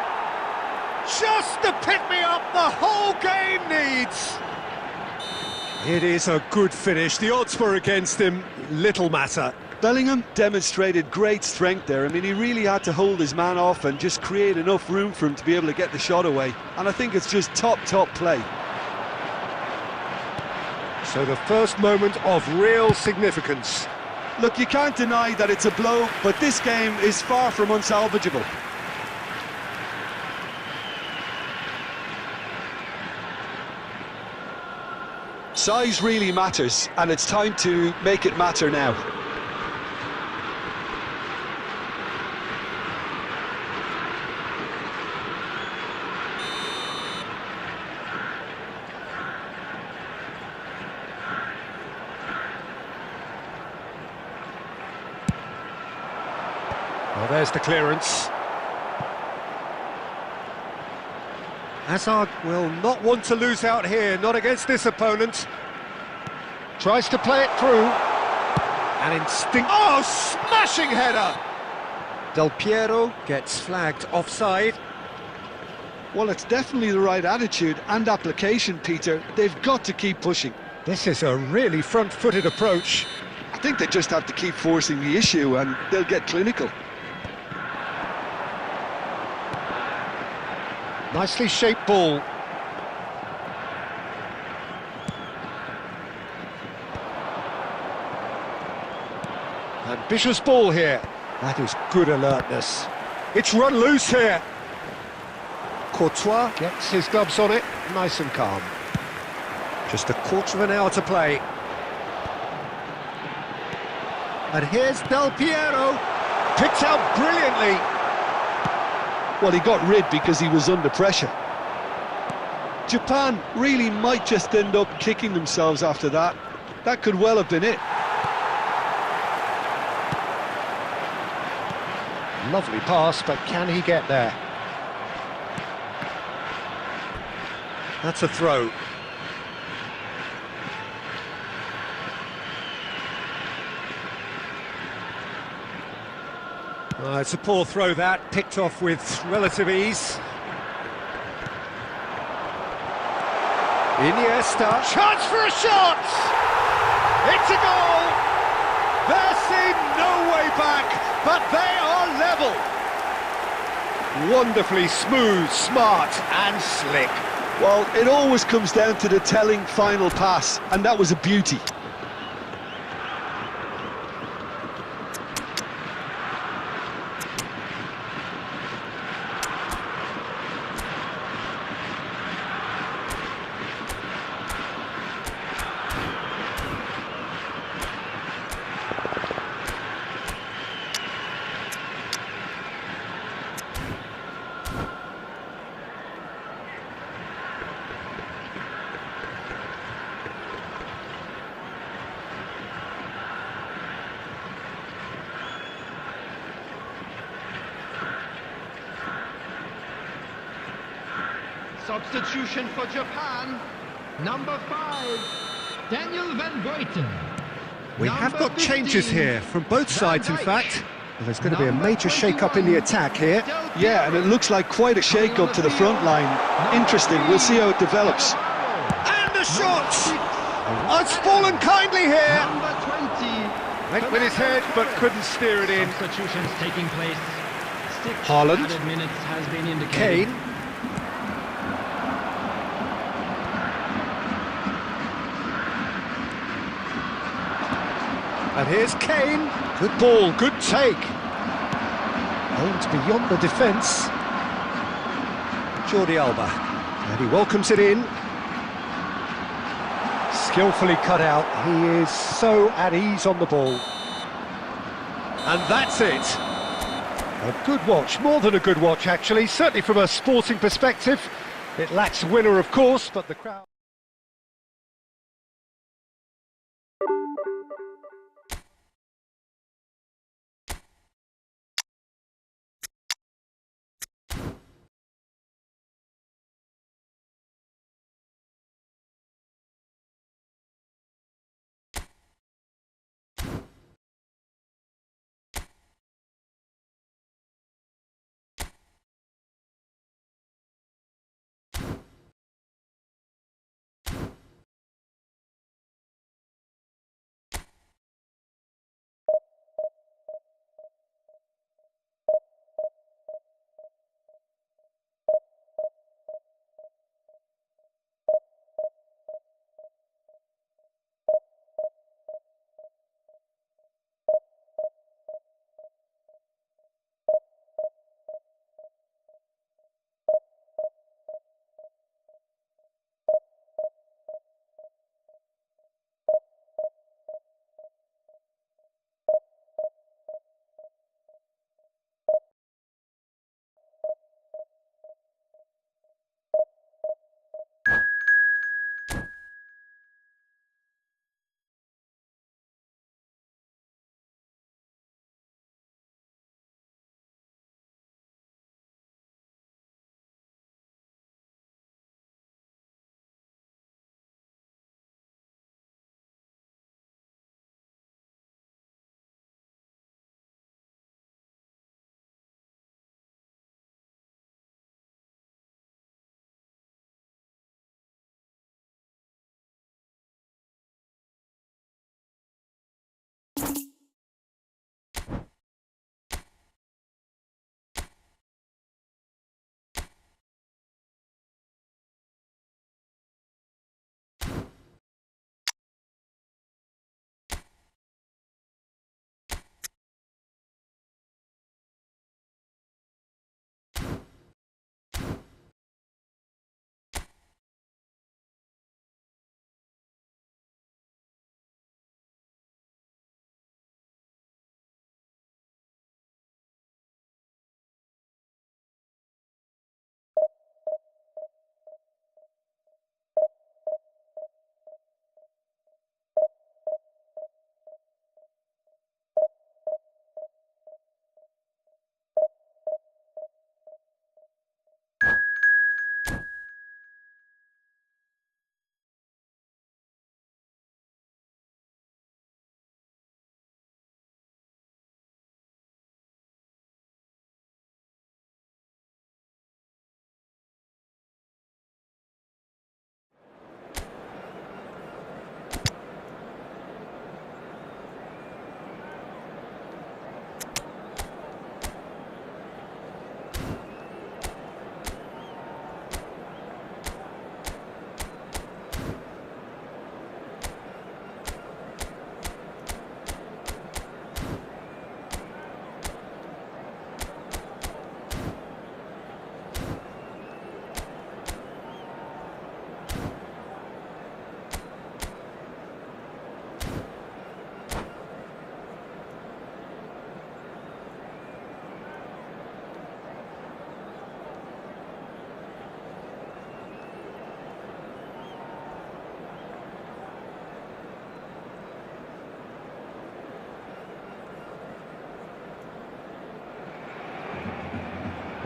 Just the pick-me-up the whole game needs! It is a good finish. The odds were against him. Little matter. Bellingham demonstrated great strength there. I mean, he really had to hold his man off and just create enough room for him to be able to get the shot away. And I think it's just top play. So the first moment of real significance. Look, you can't deny that it's a blow, but this game is far from unsalvageable. Size really matters, and it's time to make it matter now. Well, there's the clearance. Hazard will not want to lose out here, not against this opponent. Tries to play it through. An instinct... Oh, smashing header! Del Piero gets flagged offside. Well, it's definitely the right attitude and application, Peter. They've got to keep pushing. This is a really front-footed approach. I think they just have to keep forcing the issue and they'll get clinical. Nicely shaped ball. Ambitious ball here. That is good alertness. It's run loose here. Courtois gets his gloves on it, nice and calm. Just a quarter of an hour to play. And here's Del Piero. Picked out brilliantly. Well, he got rid because he was under pressure. Japan really might just end up kicking themselves after that. That could well have been it. Lovely pass, but can he get there? That's a throw. It's a poor throw that, picked off with relative ease. Iniesta, chance for a shot! It's a goal! There seemed no way back, but they are level. Wonderfully smooth, smart and slick. Well, it always comes down to the telling final pass, and that was a beauty. Substitution for Japan, number 5, Daniel Van Buiten. We have got changes here from both sides, in fact. There's going to be a major shake-up in the attack here. Yeah, and it looks like quite a shake-up to the front line. Interesting, we'll see how it develops. And the shot! Oh, it's fallen kindly here! Number 20. Went with his head, but couldn't steer it in. Substitutions taking place. 6 Haaland. added minutes has been indicated. Kane. And here's Kane. Good ball, good take. Aimed beyond the defence. Jordi Alba. And he welcomes it in. Skillfully cut out. He is so at ease on the ball. And that's it. A good watch, more than a good watch actually, certainly from a sporting perspective. It lacks a winner, of course, but the crowd...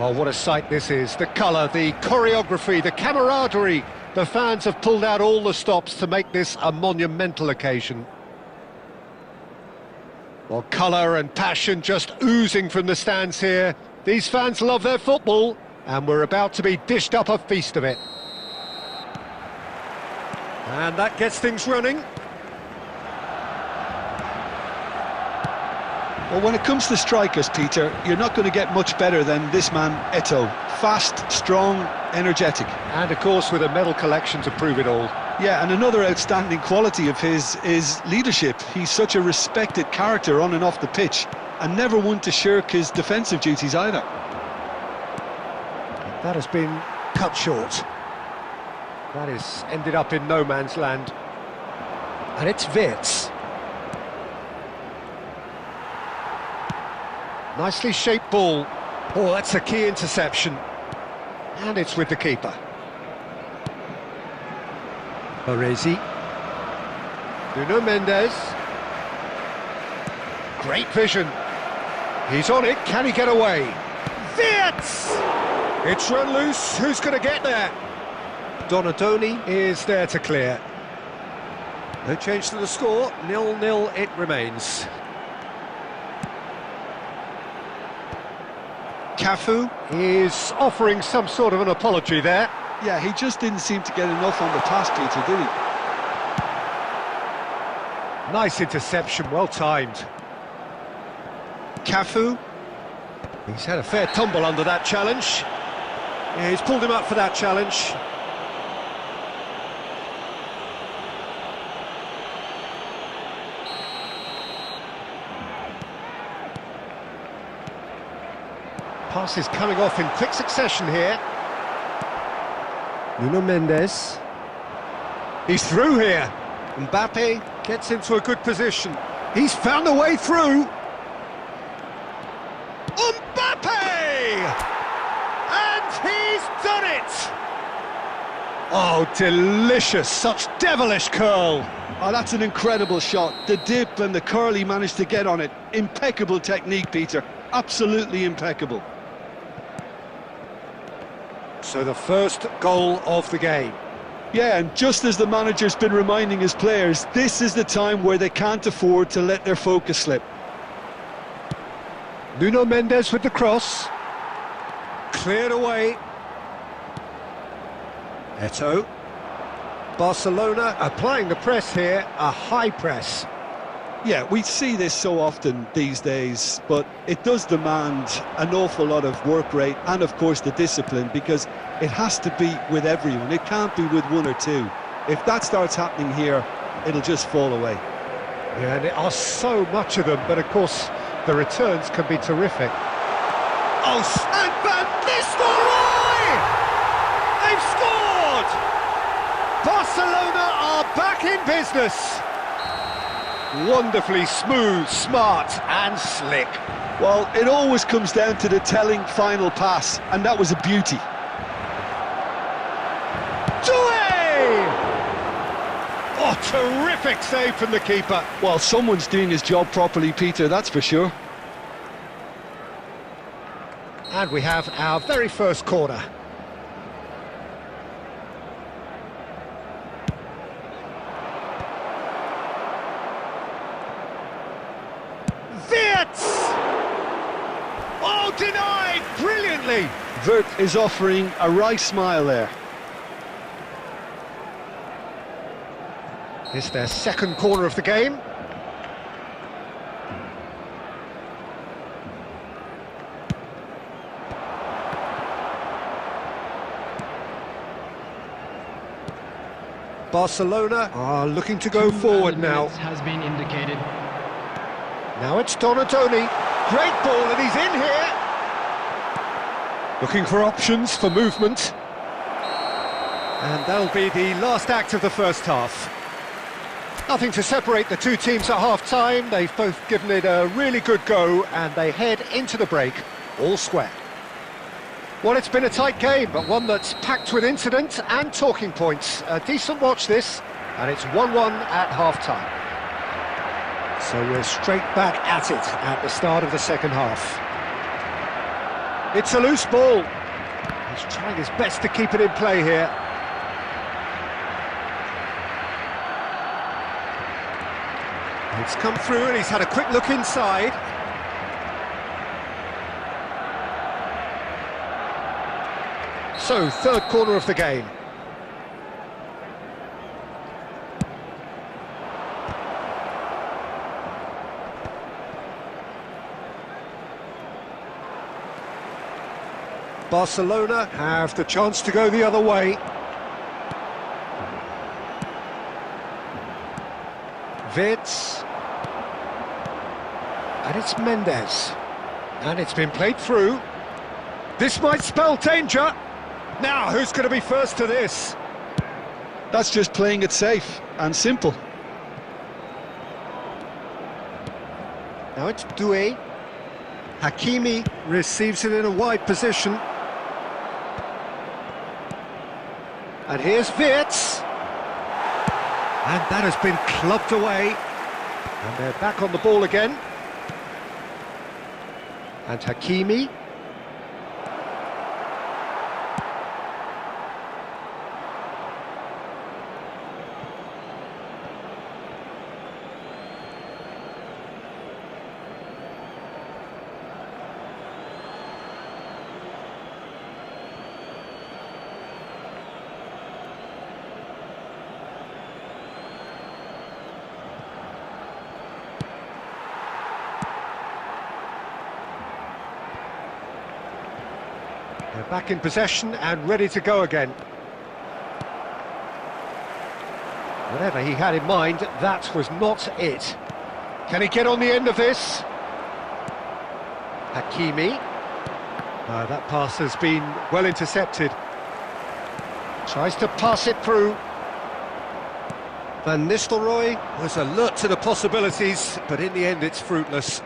Well, what a sight this is. The colour, the choreography, the camaraderie. The fans have pulled out all the stops to make this a monumental occasion. Well, colour and passion just oozing from the stands here. These fans love their football, and we're about to be dished up a feast of it. And that gets things running. Well, when it comes to strikers, Peter, you're not going to get much better than this man, Eto'o. Fast, strong, energetic. And, of course, with a medal collection to prove it all. Yeah, and another outstanding quality of his is leadership. He's such a respected character on and off the pitch, and never one to shirk his defensive duties either. That has been cut short. That has ended up in no man's land. And it's Wirtz. Nicely shaped ball. Oh, that's a key interception. And it's with the keeper. Baresi. Nuno Mendes. Great vision. He's on it. Can he get away? Wirtz! It's run loose. Who's going to get there? Donadoni is there to clear. No change to the score. 0-0 it remains. Cafu is offering some sort of an apology there. Yeah, he just didn't seem to get enough on the pass, Peter, did he? Nice interception, well timed. Cafu. He's had a fair tumble under that challenge. Yeah, he's pulled him up for that challenge. Passes coming off in quick succession here. Nuno Mendes. He's through here. Mbappe gets into a good position. He's found a way through. Mbappe! And he's done it! Oh, delicious. Such devilish curl. Oh, that's an incredible shot. The dip and the curl he managed to get on it. Impeccable technique, Peter. Absolutely impeccable. So the first goal of the game. Yeah, and just as the manager's been reminding his players, this is the time where they can't afford to let their focus slip. Nuno Mendes with the cross. Cleared away. Eto'o. Barcelona applying the press here, a high press. Yeah, we see this so often these days, but it does demand an awful lot of work rate and, of course, the discipline, because it has to be with everyone. It can't be with one or two. If that starts happening here, it'll just fall away. Yeah, and there are so much of them, but, of course, the returns can be terrific. Oh, and Van Nistelrooy! They've scored! Barcelona are back in business. Wonderfully smooth, smart and slick. Well, it always comes down to the telling final pass, and that was a beauty. Oh, terrific save from the keeper. Well, someone's doing his job properly, Peter, that's for sure. And we have our very first corner. Wirtz! Oh, denied brilliantly. Wirtz is offering a wry smile there. It's their second corner of the game. Barcelona are looking to go forward now. Has been indicated. Now it's Donadoni. Great ball, and he's in here. Looking for options for movement. And that'll be the last act of the first half. Nothing to separate the two teams at half-time. They've both given it a really good go, and they head into the break all square. Well, it's been a tight game, but one that's packed with incident and talking points. A decent watch this, and it's 1-1 at half-time. So we're straight back at it at the start of the second half. It's a loose ball. He's trying his best to keep it in play here. It's come through and he's had a quick look inside. So, third corner of the game. Barcelona have the chance to go the other way. Vitz. And it's Mendes. And it's been played through. This might spell danger. Now, who's going to be first to this? That's just playing it safe and simple. Now it's Doué. Hakimi receives it in a wide position. And here's Vitz. And that has been clubbed away. And they're back on the ball again. And Hakimi. They're back in possession and ready to go again. Whatever he had in mind, that was not it. Can he get on the end of this? Hakimi. That pass has been well intercepted. Tries to pass it through. Van Nistelrooy was alert to the possibilities, but in the end it's fruitless.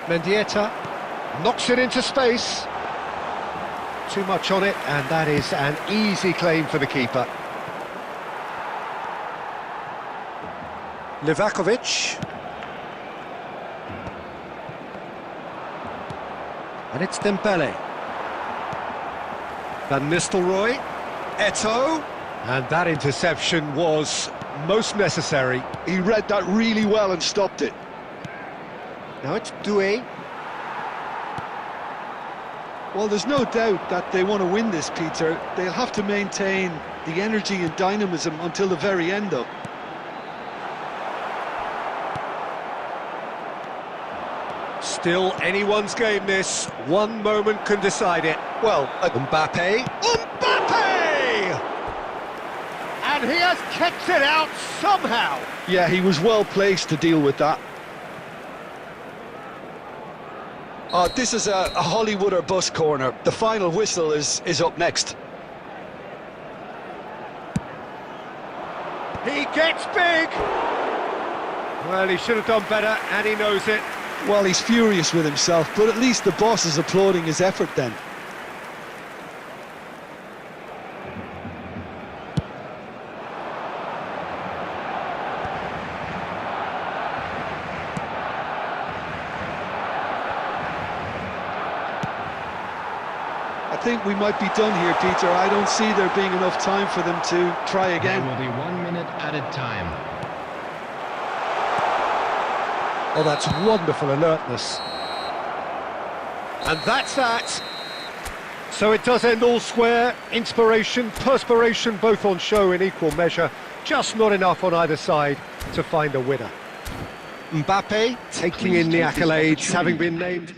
Mendieta knocks it into space. Too much on it, and that is an easy claim for the keeper. Livakovic. And it's Dembele. Van Nistelrooy. Eto'o. And that interception was most necessary. He read that really well and stopped it. Now it's Doué. Well, there's no doubt that they want to win this, Peter. They'll have to maintain the energy and dynamism until the very end, though. Still anyone's game, this. One moment can decide it. Well, Mbappe. Mbappe! And he has kept it out somehow. Yeah, he was well placed to deal with that. This is a Hollywood or bust corner. The final whistle is up next. He gets big. Well, he should have done better, and he knows it. Well, he's furious with himself, but at least the boss is applauding his effort then. I think we might be done here, Peter. I don't see there being enough time for them to try again. There will be 1 minute added time. Oh, that's wonderful alertness. And that's that. So it does end all square. Inspiration, perspiration, both on show in equal measure. Just not enough on either side to find a winner. Mbappe taking in the accolades, having been named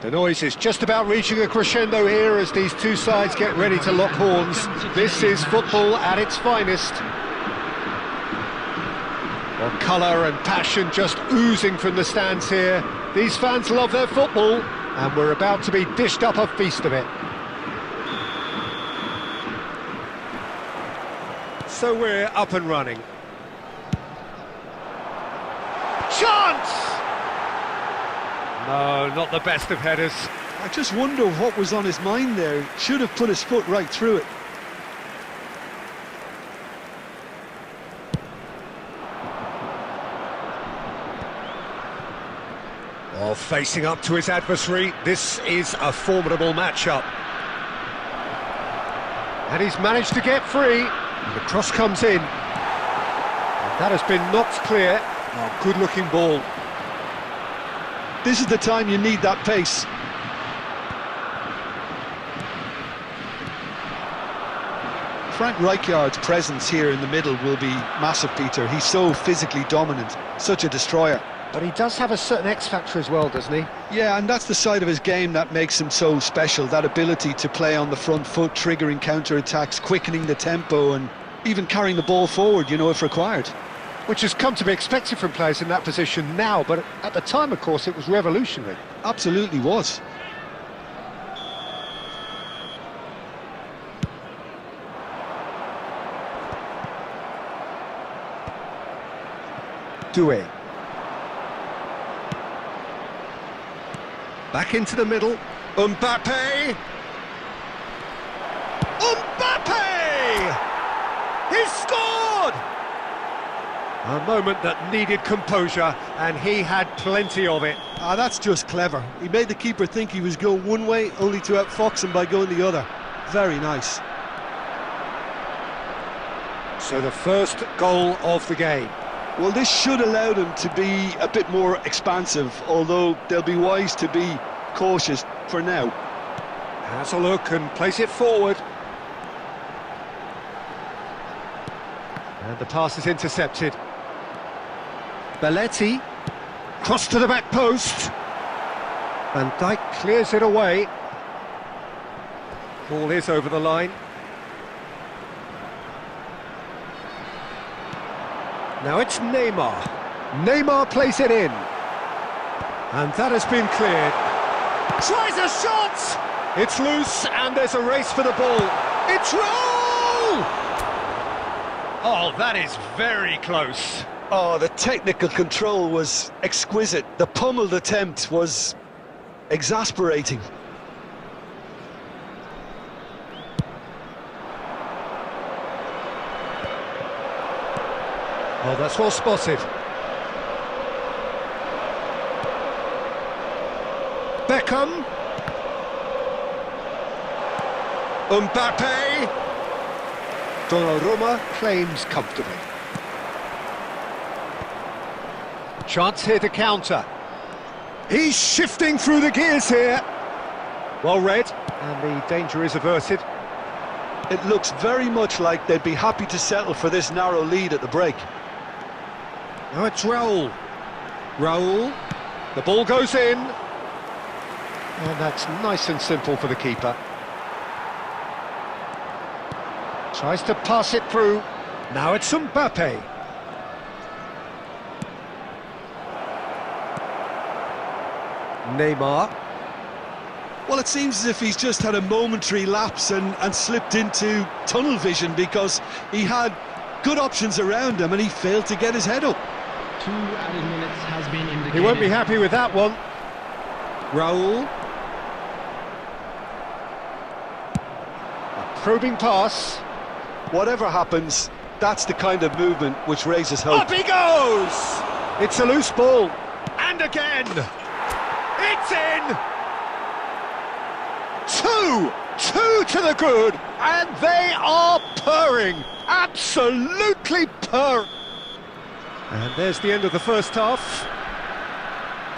The noise is just about reaching a crescendo here as these two sides get ready to lock horns. This is football at its finest. Well, colour and passion just oozing from the stands here. These fans love their football, and we're about to be dished up a feast of it. So we're up and running. Chance! No, not the best of headers. I just wonder what was on his mind there. Should have put his foot right through it. Well, facing up to his adversary, this is a formidable matchup. And he's managed to get free. The cross comes in. And that has been knocked clear. Oh, good-looking ball. This is the time you need that pace. Frank Rijkaard's presence here in the middle will be massive, Peter. He's so physically dominant, such a destroyer. But he does have a certain X-factor as well, doesn't he? Yeah, and that's the side of his game that makes him so special, that ability to play on the front foot, triggering counter-attacks, quickening the tempo, and even carrying the ball forward, if required. Which has come to be expected from players in that position now, but at the time, of course, it was revolutionary. Absolutely was. Doué. Back into the middle. Mbappe! Mbappe! He's scored! A moment that needed composure, and he had plenty of it. That's just clever. He made the keeper think he was going one way, only to outfox him by going the other. Very nice. So the first goal of the game. Well, this should allow them to be a bit more expansive, although they'll be wise to be cautious for now. Has a look and plays it forward. And the pass is intercepted. Belletti, cross to the back post. Van Dijk clears it away. Ball is over the line. Now it's Neymar. Neymar plays it in. And that has been cleared. Tries a shot! It's loose and there's a race for the ball. It's roll! Oh, that is very close. Oh, the technical control was exquisite. The pummeled attempt was exasperating. Oh, that's well spotted. Beckham. Mbappe. Donnarumma claims comfortably. Chance here to counter. He's shifting through the gears here. Well read, and the danger is averted. It looks very much like they'd be happy to settle for this narrow lead at the break. Now it's Raul. Raul. The ball goes in. And that's nice and simple for the keeper. Tries to pass it through. Now it's Mbappe. Neymar. Well, it seems as if he's just had a momentary lapse and slipped into tunnel vision, because he had good options around him and he failed to get his head up. 2 added minutes has been indicated. He won't be happy with that one. Raul. A probing pass. Whatever happens, that's the kind of movement which raises hope. Up he goes! It's a loose ball. And again! It's in! Two to the good, and they are purring, absolutely purring. And there's the end of the first half.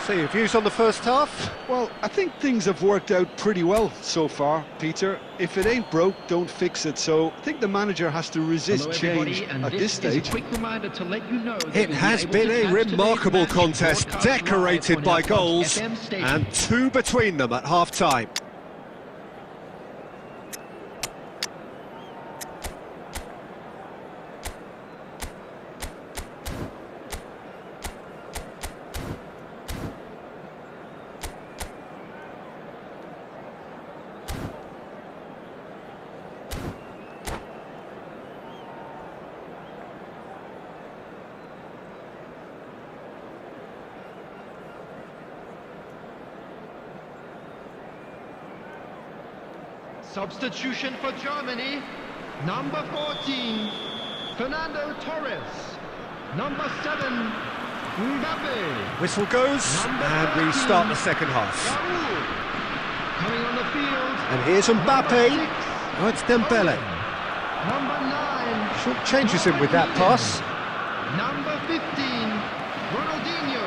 So your views on the first half? Well, I think things have worked out pretty well so far, Peter. If it ain't broke, don't fix it. So I think the manager has to resist Hello change everybody, and at this this is stage. a quick reminder to let you know that It you'll has be able been to a catch today's remarkable match contest, broadcast live decorated on by our goals, FM station. and 2 between them at half-time. Substitution for Germany, number 14, Fernando Torres, number 7, Mbappe, Whistle goes, and we start the second half. Raúl, coming on the field, And here's Mbappe. number 6, Oh, it's Dembele. number 9, Short changes him with that pass. number 15, Ronaldinho,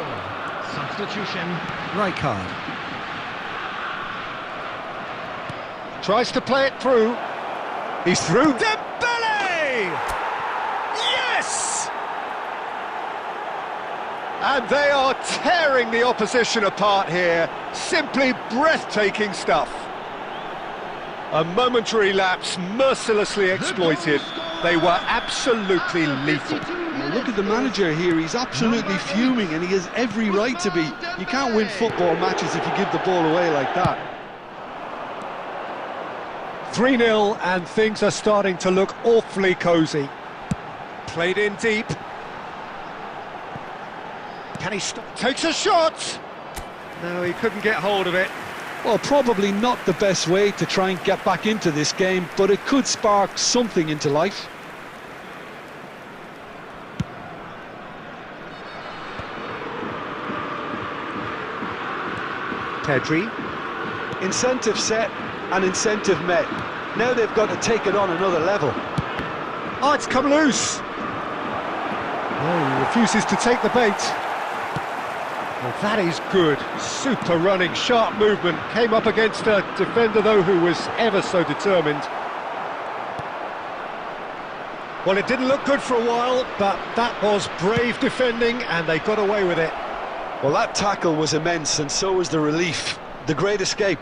substitution, Rijkaard. Tries to play it through. He's through. Dembele! Yes! And they are tearing the opposition apart here. Simply breathtaking stuff. A momentary lapse mercilessly exploited. They were absolutely lethal. Well, look at the manager here, he's absolutely fuming and he has every right to be. You can't win football matches if you give the ball away like that. 3-0 and things are starting to look awfully cosy. Played in deep. Can he stop? Takes a shot! No, he couldn't get hold of it. Well, probably not the best way to try and get back into this game, but it could spark something into life. Pedri. Incentive set and incentive met. Now they've got to take it on another level. Oh, it's come loose. Oh, he refuses to take the bait. Well, that is good. Super running, sharp movement. Came up against a defender, though, who was ever so determined. Well, it didn't look good for a while, but that was brave defending, and they got away with it. Well, that tackle was immense, and so was the relief. The great escape.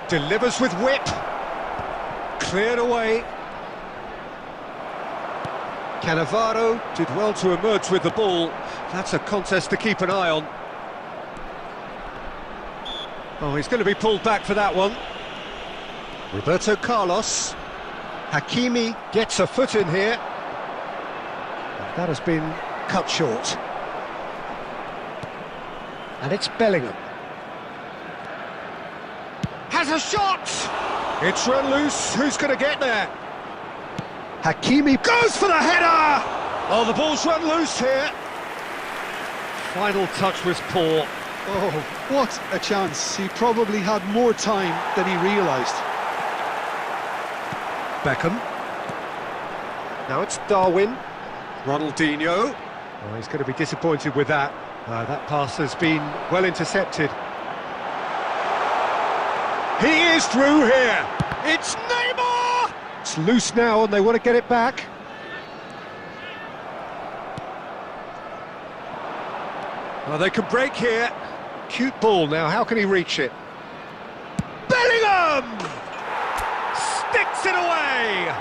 Delivers with whip. Cleared away. Cannavaro did well to emerge with the ball. That's a contest to keep an eye on. Oh, he's going to be pulled back for that one. Roberto Carlos. Hakimi gets a foot in here. That has been cut short. And it's Bellingham. Has a shot! It's run loose. Who's going to get there? Hakimi goes for the header! Oh, the ball's run loose here. Final touch was poor. Oh, what a chance. He probably had more time than he realised. Beckham. Now it's Darwin. Ronaldinho. Oh, he's going to be disappointed with that. That pass has been well intercepted. He is through here. It's Neymar! It's loose now and they want to get it back. Well, they can break here. Cute ball now, how can he reach it? Bellingham! Sticks it away!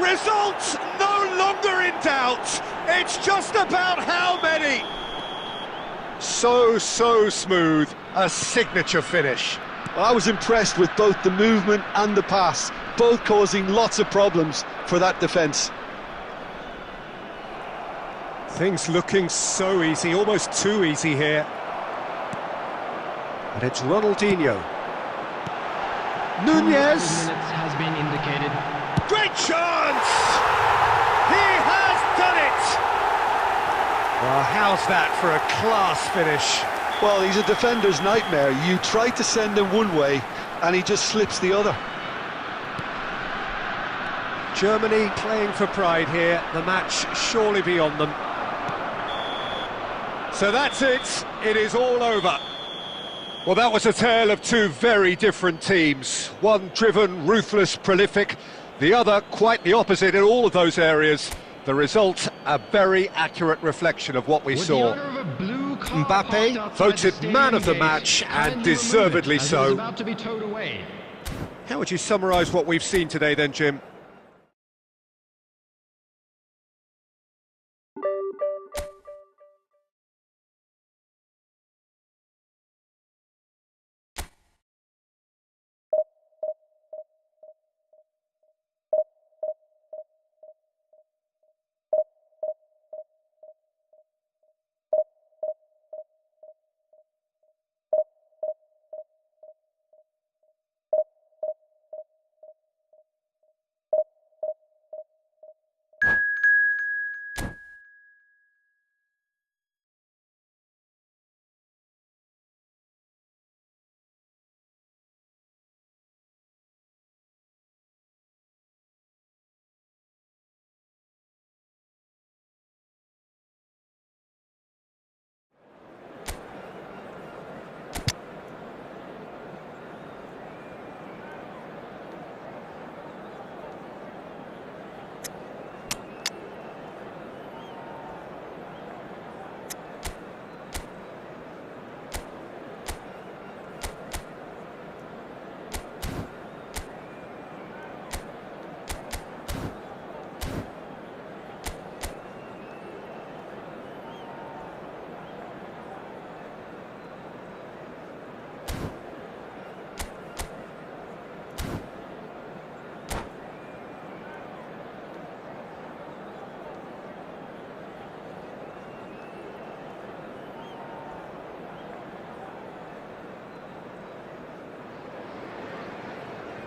Result no longer in doubt. It's just about how many. So smooth. A signature finish. Well, I was impressed with both the movement and the pass, both causing lots of problems for that defence. Things looking so easy, almost too easy here. And it's Ronaldinho. Nunez. 2 minutes has been indicated. Great chance! He has done it! Well, how's that for a class finish? Well, he's a defender's nightmare. You try to send him one way, and he just slips the other. Germany playing for pride here. The match surely beyond them. So that's it. It is all over. Well, that was a tale of two very different teams. One driven, ruthless, prolific. The other quite the opposite in all of those areas. The result, a very accurate reflection of what we saw. Mbappe voted man of the match, and deservedly so. How would you summarise what we've seen today then, Jim?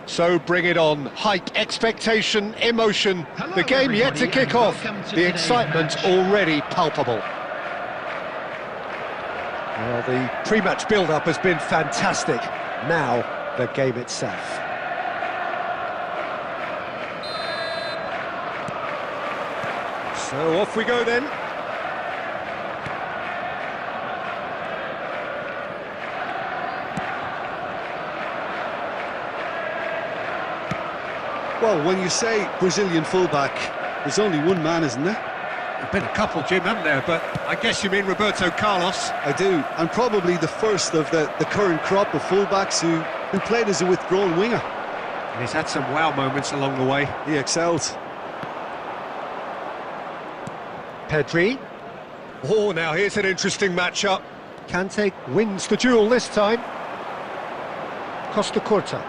So bring it on. Hype, expectation, emotion. The game yet to kick off. The excitement already palpable. Well, the pre-match build-up has been fantastic. Now, the game itself. So off we go then. Well, when you say Brazilian fullback, there's only one man, isn't there? There've been a couple, Jim, haven't there? But I guess you mean Roberto Carlos. I do, and probably the first of the current crop of fullbacks who played as a withdrawn winger. And he's had some wow moments along the way. He excelled. Pedri. Oh, now here's an interesting matchup. Kante wins the duel this time. Costa Curta.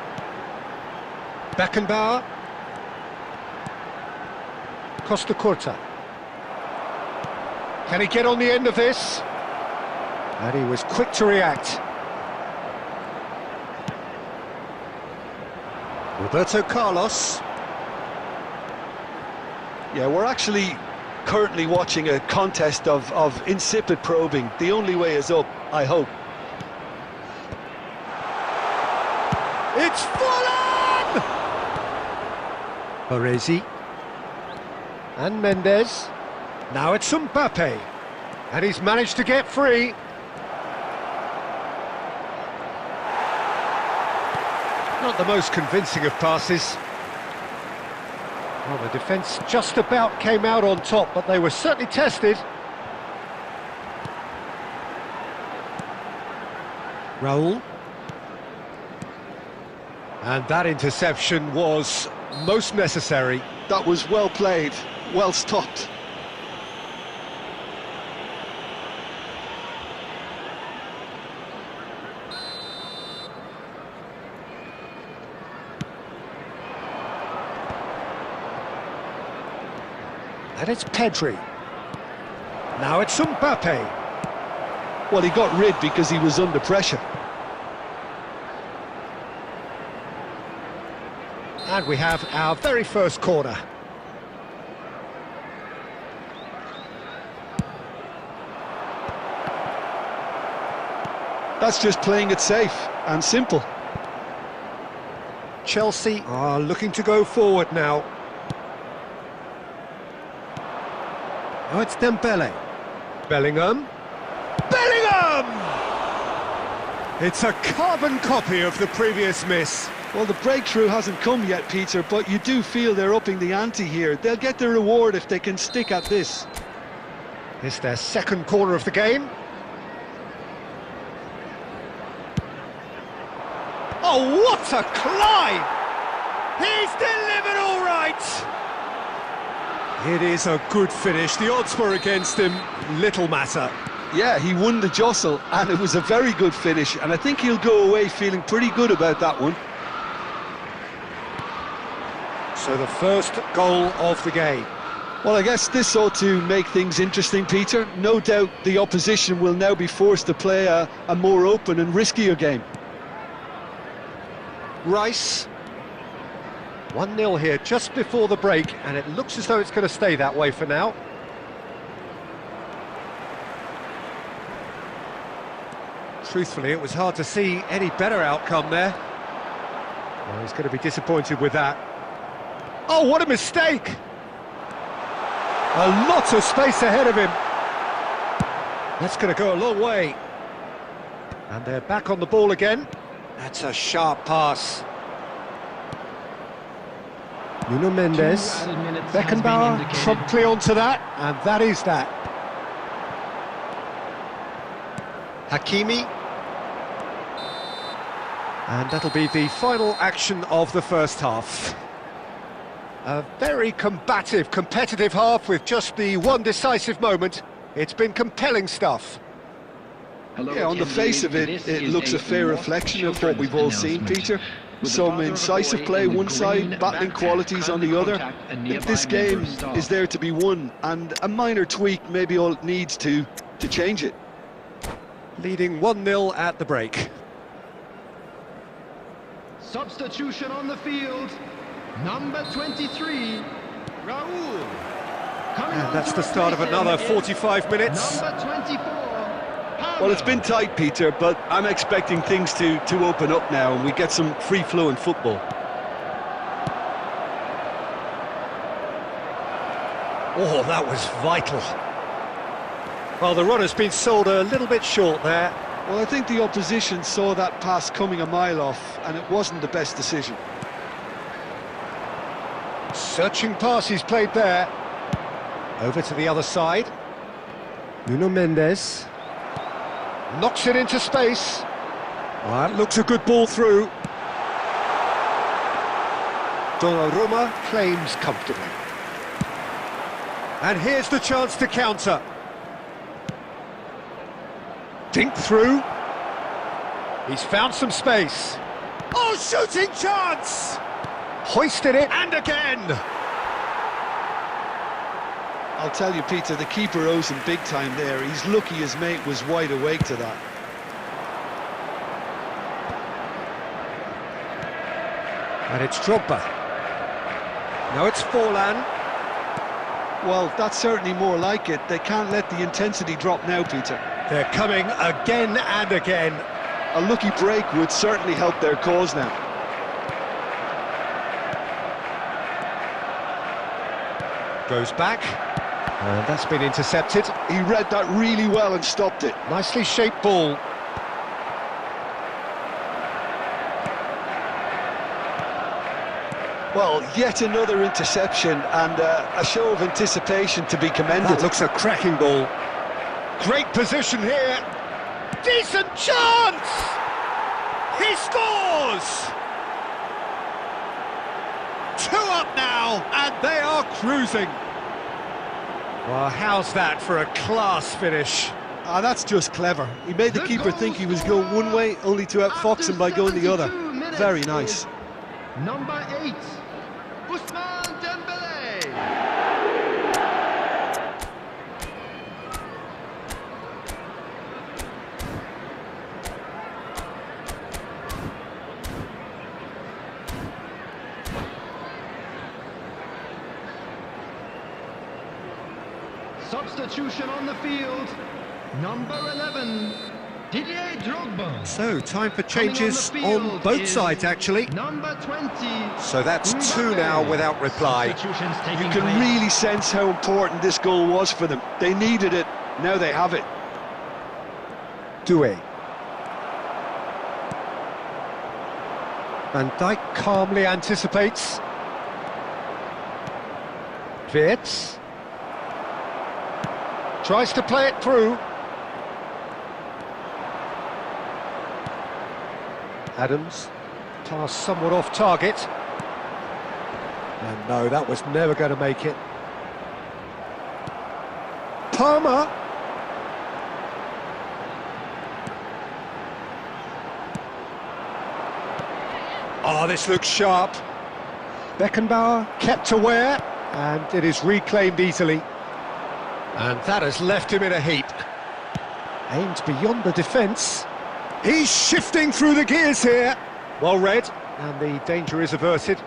Beckenbauer. Costa Curta. Can he get on the end of this? And he was quick to react. Roberto Carlos. Yeah, we're actually currently watching a contest of insipid probing. The only way is up, I hope. It's Ballon! Baresi. And Mendes. Now it's Mbappe. And he's managed to get free. Not the most convincing of passes. Well, the defence just about came out on top, but they were certainly tested. Raul. And that interception was most necessary. That was well played, well stopped. And it's Pedri. Now it's Mbappe. Well, he got rid because he was under pressure. And we have our very first corner. That's just playing it safe and simple. Chelsea are looking to go forward now. Oh, it's Dembele. Bellingham. momentum! It's a carbon copy of the previous miss. Well, the breakthrough hasn't come yet, Peter, but you do feel they're upping the ante here. They'll get their reward if they can stick at this. It's their second corner of the game. Oh, what a climb! He's delivered all right! It is a good finish. The odds were against him. Little matter. Yeah, he won the jostle, and it was a very good finish, and I think he'll go away feeling pretty good about that one. So the first goal of the game. Well, I guess this ought to make things interesting, Peter. No doubt the opposition will now be forced to play a more open and riskier game. Rice. 1-0 here just before the break, and it looks as though it's going to stay that way for now. Truthfully, it was hard to see any better outcome there. Well, he's going to be disappointed with that. Oh, what a mistake! A lot of space ahead of him. That's going to go a long way. And they're back on the ball again. That's a sharp pass. Nuno Mendes, Beckenbauer promptly onto that, and that is that. Hakimi. And that'll be the final action of the first half. A very combative, competitive half with just the one decisive moment. It's been compelling stuff. Yeah, on the face of it, it looks a fair reflection of what we've all seen, Peter. Some incisive play one side, battling qualities on the other. If this game is there to be won, and a minor tweak maybe all it needs to change it. Leading 1-0 at the break. Substitution on the field. Number 23, Raul. And that's the start of another 45 minutes. Number 24. Well, it's been tight, Peter, but I'm expecting things to open up now and we get some free-flowing football. Oh, that was vital. Well, the run has been sold a little bit short there. Well, I think the opposition saw that pass coming a mile off, and it wasn't the best decision. Searching pass he's played there. Over to the other side. Nuno Mendes. Knocks it into space. Well, that looks a good ball through. Donnarumma claims comfortably. And here's the chance to counter. Dink through. He's found some space. Oh, shooting chance! Hoisted it, and again! I'll tell you, Peter, the keeper owes him big time there. He's lucky his mate was wide awake to that. And it's Drogba. Now it's Ballon. Well, that's certainly more like it. They can't let the intensity drop now, Peter. They're coming again and again. A lucky break would certainly help their cause now. Goes back. And that's been intercepted. He read that really well and stopped it. Nicely shaped ball. Well, yet another interception and a show of anticipation to be commended. That looks a cracking ball. Great position here. Decent chance! He scores! 2 up now, and they are cruising. Well, how's that for a class finish? Ah, that's just clever. He made the keeper think he was going one way, only to outfox him by going the other. Very nice. Number 8, Ousmane Dembélé. Substitution on the field. Number 11, Didier Drogba. So, time for changes on both sides, actually. Number 20. So that's 2 now without reply. Substitutions You taking can place. really sense how important this goal was for them. They needed it, now they have it. Doué. Van Dijk calmly anticipates. Wirtz tries to play it through. Adams, pass somewhat off target. And no, that was never going to make it. Palmer. Oh, this looks sharp. Beckenbauer kept aware, and it is reclaimed easily. And that has left him in a heap. Aimed beyond the defence. He's shifting through the gears here. Well read, and the danger is averted.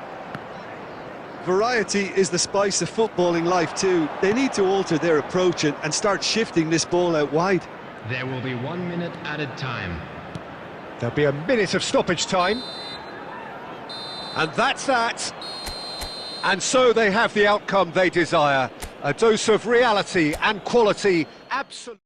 Variety is the spice of footballing life too. They need to alter their approach and start shifting this ball out wide. There will be 1 minute added time. There'll be a minute of stoppage time. And that's that. And so they have the outcome they desire. A dose of reality and quality, absolutely.